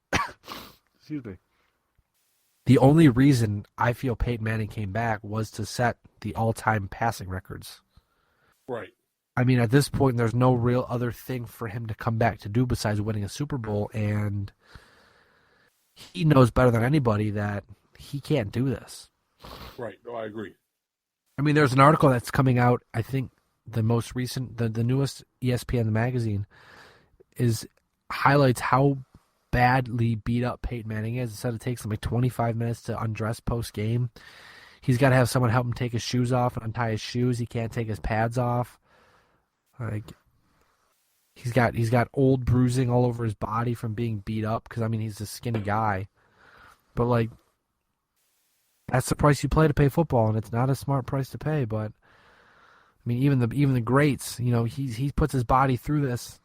reason I feel Peyton Manning came back was to set the all-time passing records. Right. I mean, at this point, there's no real other thing for him to come back to do besides winning a Super Bowl, and he knows better than anybody that he can't do this. Right. No, I agree. I mean, there's an article that's coming out, I think the most recent, the newest ESPN magazine highlights how badly beat up Peyton Manning is. It said it takes him like 25 minutes to undress post-game. He's got to have someone help him take his shoes off and untie his shoes. He can't take his pads off. Like, he's got old bruising all over his body from being beat up because, I mean, he's a skinny guy. But, like, that's the price you play to play football, and it's not a smart price to pay. But, I mean, even the greats, you know, he puts his body through this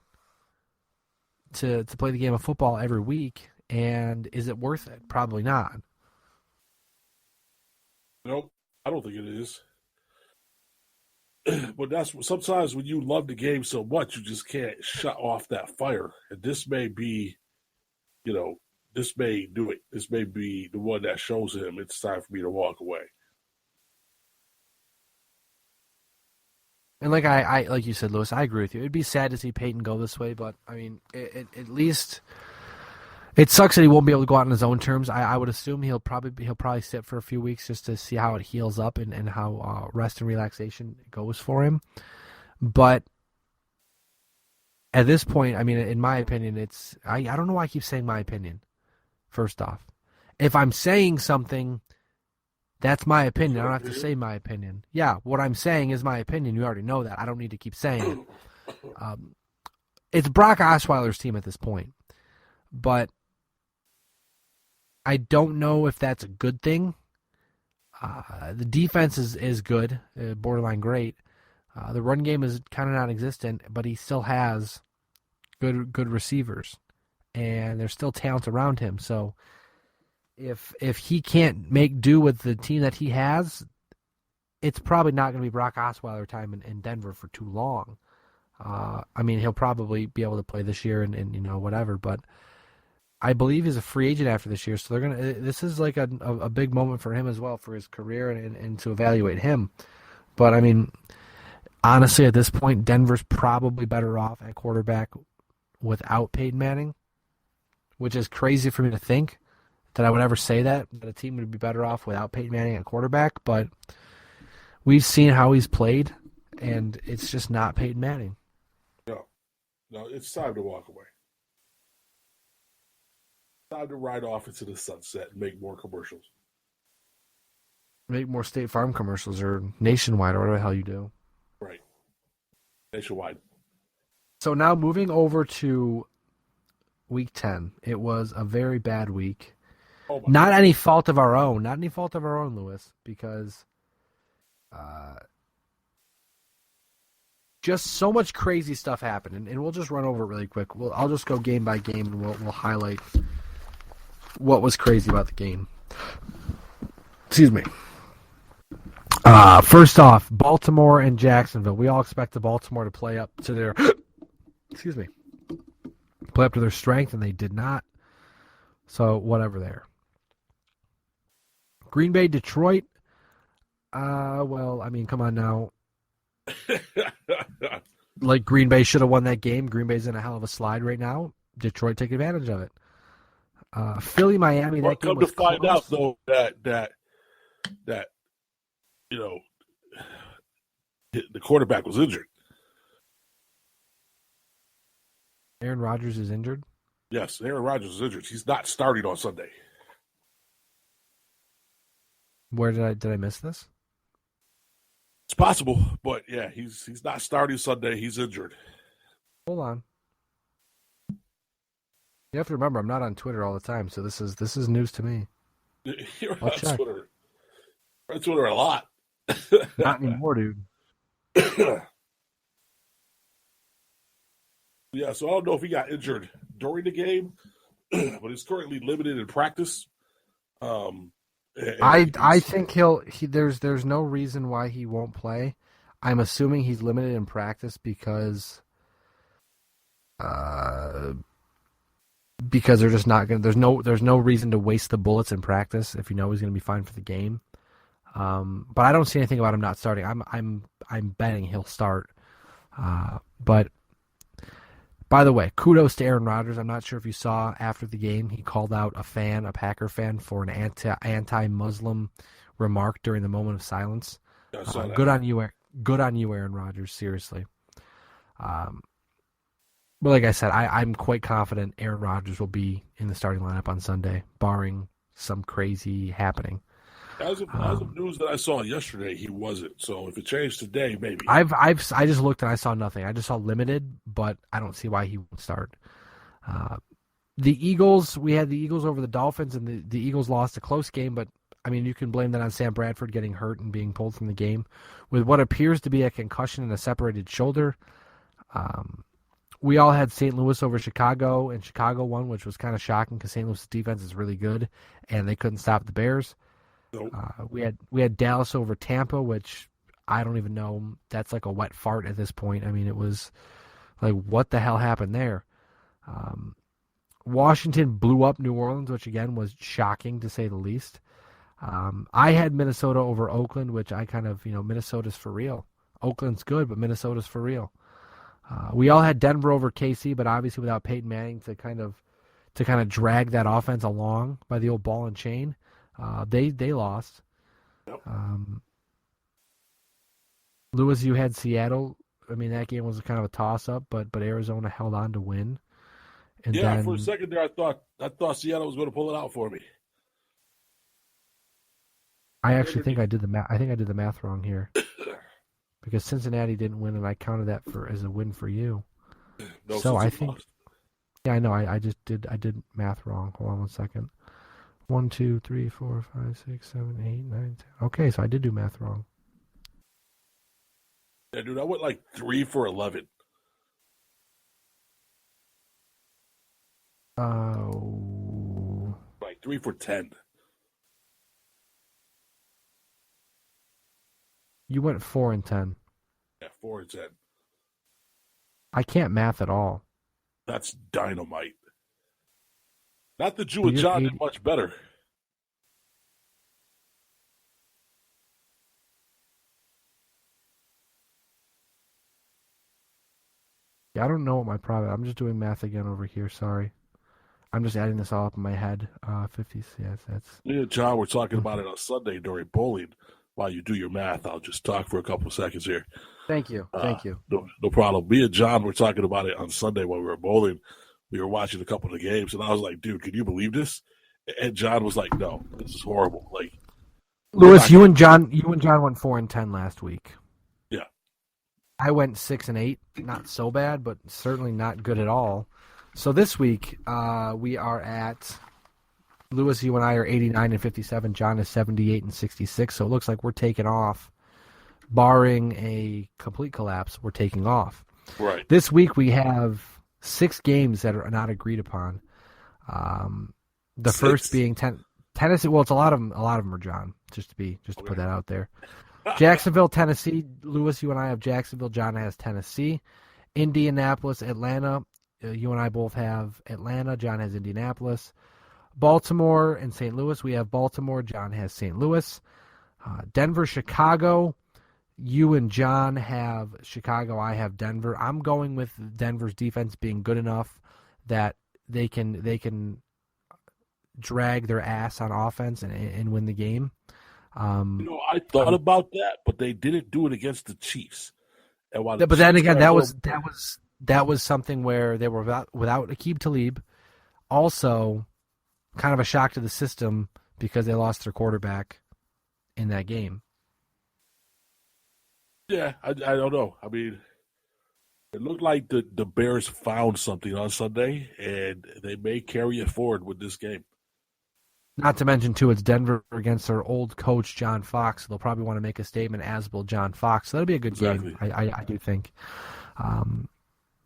to play the game of football every week, and is it worth it? Probably not. Nope, I don't think it is. But that's sometimes when you love the game so much, you just can't shut off that fire. And this may be, you know, this may do it. This may be the one that shows him it's time for me to walk away. And like you said, Lewis, I agree with you. It'd be sad to see Peyton go this way, but I mean, at least it sucks that he won't be able to go out on his own terms. I would assume he'll probably sit for a few weeks just to see how it heals up and how rest and relaxation goes for him. But at this point, I mean, in my opinion, I don't know why I keep saying my opinion. First off, if I'm saying something, that's my opinion. I don't have to say my opinion. Yeah, what I'm saying is my opinion. You already know that. I don't need to keep saying it. It's Brock Osweiler's team at this point. But I don't know if that's a good thing. The defense is good, borderline great. The run game is kind of non-existent, but he still has good receivers, and there's still talent around him. So if he can't make do with the team that he has, it's probably not going to be Brock Osweiler time in Denver for too long. I mean, he'll probably be able to play this year and you know, whatever, but I believe he's a free agent after this year, so this is like a big moment for him as well for his career and to evaluate him. But I mean, honestly, at this point, Denver's probably better off at quarterback without Peyton Manning, which is crazy for me to think that I would ever say that a team would be better off without Peyton Manning at quarterback. But we've seen how he's played, and it's just not Peyton Manning. No, it's time to walk away. Time to ride off into the sunset and make more commercials. Make more State Farm commercials or Nationwide or whatever the hell you do. Right. Nationwide. So now moving over to Week 10. It was a very bad week. Not any fault of our own. Not any fault of our own, Lewis, because just so much crazy stuff happened. And we'll just run over it really quick. I'll just go game by game and we'll highlight what was crazy about the game. Excuse me. First off, Baltimore and Jacksonville. We all expected Baltimore to play up to their play up to their strength, and they did not. So whatever there. Green Bay, Detroit. Well, I mean, come on now. Like, Green Bay should have won that game. Green Bay's in a hell of a slide right now. Detroit take advantage of it. Philly, Miami. Well, that game come was to find close. out though that you know the quarterback was injured. Aaron Rodgers is injured. Yes, Aaron Rodgers is injured. He's not starting on Sunday. Where did I miss this? It's possible, but yeah, he's not starting Sunday. He's injured. Hold on. You have to remember, I'm not on Twitter all the time, so this is news to me. You're I'll on check. Twitter. You're on Twitter a lot. Not anymore, dude. Yeah, so I don't know if he got injured during the game, but he's currently limited in practice. I think there's no reason why he won't play. I'm assuming he's limited in practice because they're just not going to. There's no reason to waste the bullets in practice if you know he's going to be fine for the game. But I don't see anything about him not starting. I'm betting he'll start. But by the way, kudos to Aaron Rodgers. I'm not sure if you saw after the game, he called out a Packer fan, for an anti-Muslim remark during the moment of silence. Good on you, Aaron Rodgers. Seriously. But like I said, I'm quite confident Aaron Rodgers will be in the starting lineup on Sunday, barring some crazy happening. As of news that I saw yesterday, he wasn't. So if it changed today, maybe. I just looked and I saw nothing. I just saw limited, but I don't see why he won't start. The Eagles, we had the Eagles over the Dolphins, and the Eagles lost a close game, but I mean, you can blame that on Sam Bradford getting hurt and being pulled from the game with what appears to be a concussion and a separated shoulder. We all had St. Louis over Chicago, and Chicago won, which was kind of shocking because St. Louis' defense is really good, and they couldn't stop the Bears. Nope. We had Dallas over Tampa, which I don't even know. That's like a wet fart at this point. I mean, it was like, what the hell happened there? Washington blew up New Orleans, which again was shocking to say the least. I had Minnesota over Oakland, which I kind of, Minnesota's for real. Oakland's good, but Minnesota's for real. We all had Denver over KC, but obviously without Peyton Manning to kind of drag that offense along by the old ball and chain, they lost. Yep. Lewis, you had Seattle. I mean, that game was kind of a toss-up, but Arizona held on to win. And then, for a second there, I thought Seattle was going to pull it out for me. I actually think I did the math. I think I did the math wrong here, because Cincinnati didn't win, and I counted that as a win for you. No, so I think, lost. yeah, I know. I did math wrong. Hold on 1 second. 1, 2, 3, 4, 5, 6, 7, 8, 9, 10. Okay, so I did do math wrong. Yeah, dude, I went like 3 for 11. Oh. Like 3 for 10. You went 4 and 10. Yeah, 4 and 10. I can't math at all. That's dynamite. Not that you and John did much better. Yeah, I don't know what my problem. I'm just doing math again over here. Sorry, I'm just adding this all up in my head. 50. Yes, that's. Me and John were talking about it on Sunday during bowling. While you do your math, I'll just talk for a couple of seconds here. Thank you. Thank you. No problem. Me and John were talking about it on Sunday when we were bowling. We were watching a couple of the games, and I was like, "Dude, can you believe this?" And John was like, "No, this is horrible." Like, Lewis, you and John went 4 and 10 last week. Yeah, I went 6 and 8. Not so bad, but certainly not good at all. So this week, we are at. Lewis, you and I are 89 and 57. John is 78 and 66. So it looks like we're taking off. Barring a complete collapse, we're taking off. right. This week we have 6 games that are not agreed upon. The 6? first being Tennessee. Well, it's a lot of them are John. Just to put that out there. Jacksonville, Tennessee. Lewis, you and I have Jacksonville. John has Tennessee. Indianapolis, Atlanta. You and I both have Atlanta. John has Indianapolis. Baltimore and St. Louis. We have Baltimore. John has St. Louis. Denver, Chicago. You and John have Chicago. I have Denver. I'm going with Denver's defense being good enough that they can drag their ass on offense and win the game. I thought about that, but they didn't do it against the Chiefs. And while but then again, that was something where they were without Aqib Talib. Also, kind of a shock to the system because they lost their quarterback in that game. Yeah, I don't know. I mean, it looked like the Bears found something on Sunday, and they may carry it forward with this game. Not to mention, too, it's Denver against their old coach, John Fox. They'll probably want to make a statement as will John Fox. So that'll be a good game, I do think.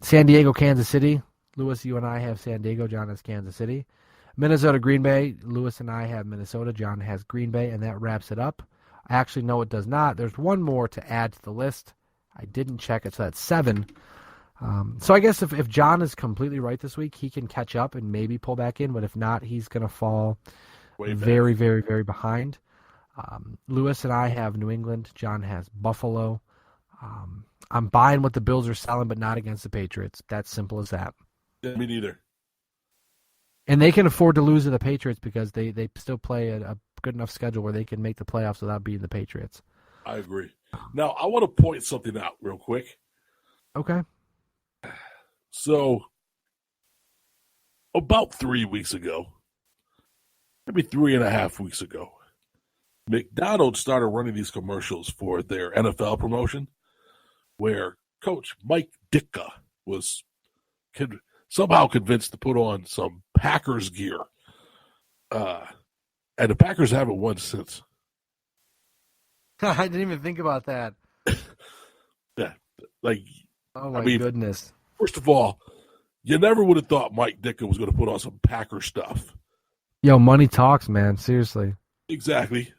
San Diego, Kansas City. Lewis, you and I have San Diego. John has Kansas City. Minnesota, Green Bay. Lewis and I have Minnesota. John has Green Bay, and that wraps it up. Actually, no, it does not. There's one more to add to the list. I didn't check it, so that's 7. So I guess if John is completely right this week, he can catch up and maybe pull back in, but if not, he's going to fall very, very, very behind. Lewis and I have New England. John has Buffalo. I'm buying what the Bills are selling, but not against the Patriots. That's simple as that. Yeah, me neither. And they can afford to lose to the Patriots because they still play a good enough schedule where they can make the playoffs without beating the Patriots. I agree. Now, I want to point something out real quick. Okay. So, about 3 weeks ago, maybe 3.5 weeks ago, McDonald's started running these commercials for their NFL promotion where Coach Mike Ditka was somehow convinced to put on some Packers gear. And the Packers haven't won since. I didn't even think about that. Yeah. Like, oh, my goodness. First of all, you never would have thought Mike Ditka was going to put on some Packer stuff. Yo, money talks, man. Seriously. Exactly.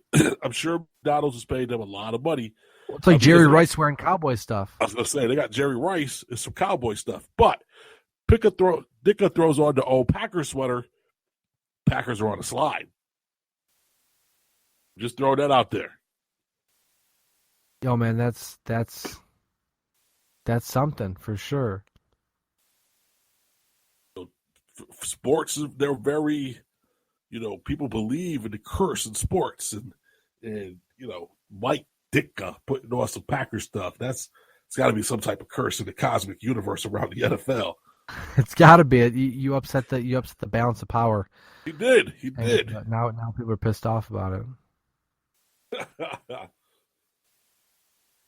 I'm sure McDonald's has paid them a lot of money. It's like Jerry Rice wearing cowboy stuff. I was going to say, they got Jerry Rice and some cowboy stuff. But Ditka throws on the old Packer sweater. Packers are on a slide. Just throw that out there. Yo, man, that's something for sure. Sports, they're very, people believe in the curse in sports, and Mike Ditka putting on some Packer stuff. It's got to be some type of curse in the cosmic universe around the NFL. It's got to be. You upset the balance of power. He did. And now people are pissed off about it.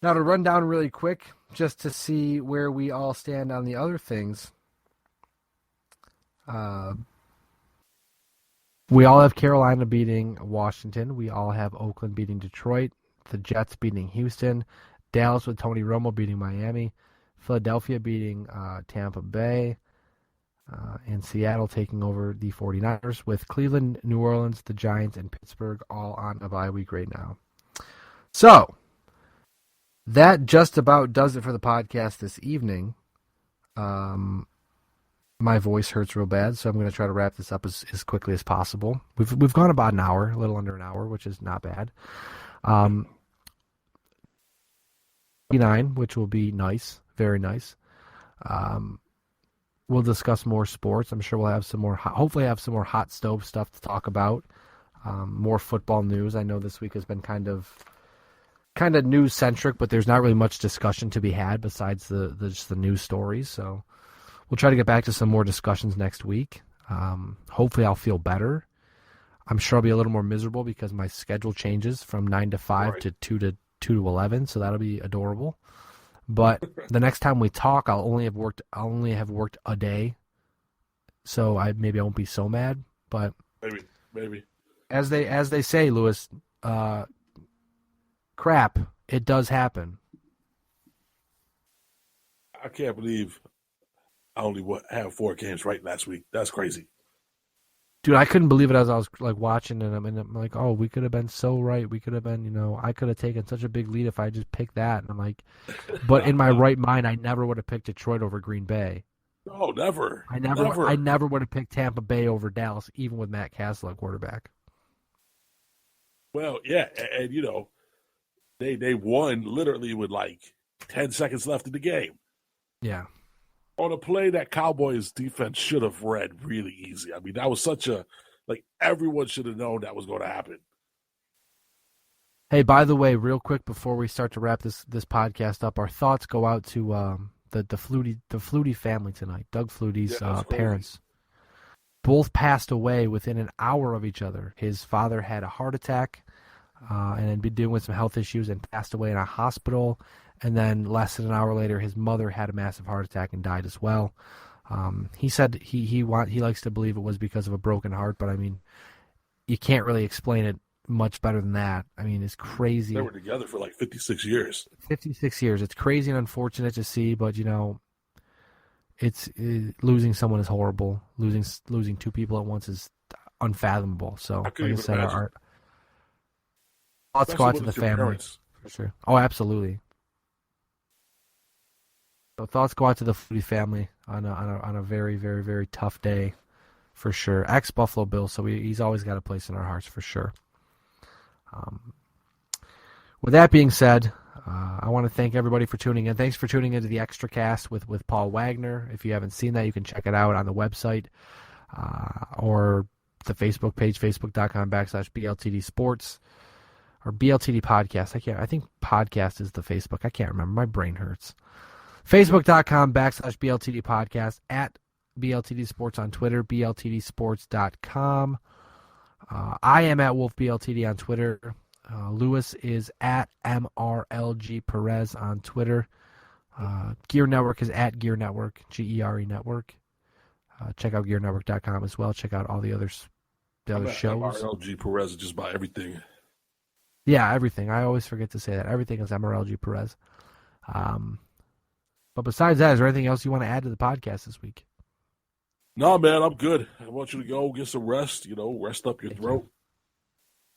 Now to run down really quick, just to see where we all stand on the other things. We all have Carolina beating Washington. We all have Oakland beating Detroit. The Jets beating Houston. Dallas with Tony Romo beating Miami. Philadelphia beating Tampa Bay. And Seattle taking over the 49ers with Cleveland, New Orleans, the Giants, and Pittsburgh all on a bye week right now. So, that just about does it for the podcast this evening. My voice hurts real bad, so I'm going to try to wrap this up as quickly as possible. We've gone about an hour, a little under an hour, which is not bad. 9, which will be nice, very nice. We'll discuss more sports. I'm sure we'll have some more, hopefully have some more hot stove stuff to talk about. More football news. I know this week has been kind of news centric, but there's not really much discussion to be had besides just the news stories. So we'll try to get back to some more discussions next week. Hopefully I'll feel better. I'm sure I'll be a little more miserable because my schedule changes from 9 to 5 right. to 2 to 11, so that'll be adorable. But the next time we talk, I'll only have worked a day, so I won't be so mad. But maybe as they say, Lewis, crap, it does happen. I can't believe I only have 4 games right last week. That's crazy. Dude, I couldn't believe it as I was like watching it. I'm like, oh, we could have been so right. We could have been, I could have taken such a big lead if I just picked that. And I'm like, but in my right mind, I never would have picked Detroit over Green Bay. No, never. I never would have picked Tampa Bay over Dallas, even with Matt Castle at quarterback. Well, yeah, and they won literally with like 10 seconds left in the game. Yeah. On a play that Cowboys defense should have read really easy. I mean, that was everyone should have known that was going to happen. Hey, by the way, real quick before we start to wrap this podcast up, our thoughts go out to the Flutie family tonight. Doug Flutie's parents. Both passed away within an hour of each other. His father had a heart attack and had been dealing with some health issues and passed away in a hospital. And then less than an hour later, his mother had a massive heart attack and died as well. He said he likes to believe it was because of a broken heart, but I mean, you can't really explain it much better than that. I mean, it's crazy. They were together for like 56 years. 56 years. It's crazy and unfortunate to see, but losing someone is horrible. Losing 2 people at once is unfathomable. So, like I said, our thoughts go out to the family. Parents. For sure. Oh, absolutely. So thoughts go out to the Flutie family on a very, very, very tough day, for sure. Ex-Buffalo Bill, so he's always got a place in our hearts, for sure. with that being said, I want to thank everybody for tuning in. Thanks for tuning into the Extra Cast with Paul Wagner. If you haven't seen that, you can check it out on the website or the Facebook page, facebook.com/BLTD Sports or BLTD Podcast. I think podcast is the Facebook. I can't remember. My brain hurts. Facebook.com/BLTD Podcast, at BLTD Sports on Twitter, BLTDsports.com. I am at WolfBLTD on Twitter. Lewis is at MRLG Perez on Twitter. Gear Network is at Gear Network, GERE Network. Check out GearNetwork.com as well. Check out all the other shows. MRLG Perez is just about everything. Yeah, everything. I always forget to say that. Everything is MRLG Perez. But besides that, is there anything else you want to add to the podcast this week? No, man, I'm good. I want you to go get some rest, rest up your throat.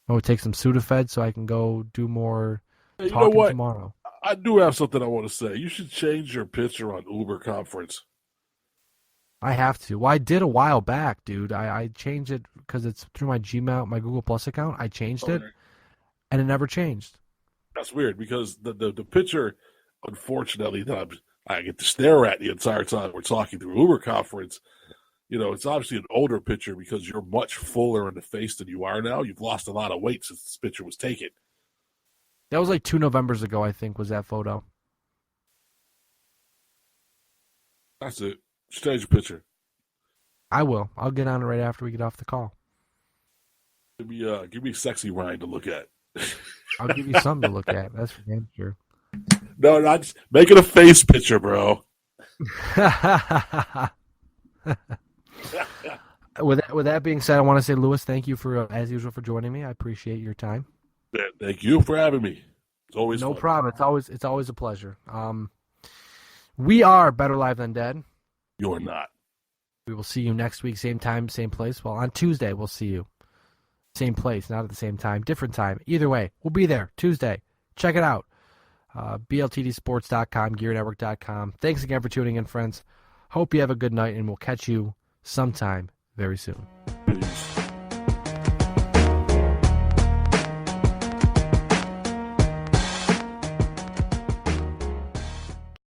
Oh, take some Sudafed so I can go do more talking you know what? tomorrow. I do have something I want to say. You should change your picture on Uber Conference. I have to. Well, I did a while back, dude. I changed it because it's through my Gmail, my Google Plus account. I changed it, and it never changed. That's weird because the picture, unfortunately, that I get to stare at the entire time we're talking through Uber Conference, it's obviously an older picture because you're much fuller in the face than you are now. You've lost a lot of weight since this picture was taken. That was like 2 Novembers ago, I think, was that photo. That's it. Just change your picture. I will. I'll get on it right after we get off the call. Give me a sexy Ryan to look at. I'll give you something to look at. That's for damn sure. No, not just make it a face picture, bro. With that being said, I want to say, Lewis, thank you for as usual for joining me. I appreciate your time. Yeah, thank you for having me. It's always no fun. problem. It's always a pleasure. We are Better Live Than Dead. You're not. We will see you next week, same time, same place. Well, on Tuesday we'll see you, same place, not at the same time, different time. Either way, we'll be there Tuesday. Check it out. BLTDsports.com, GearNetwork.com. Thanks again for tuning in, friends. Hope you have a good night, and we'll catch you sometime very soon.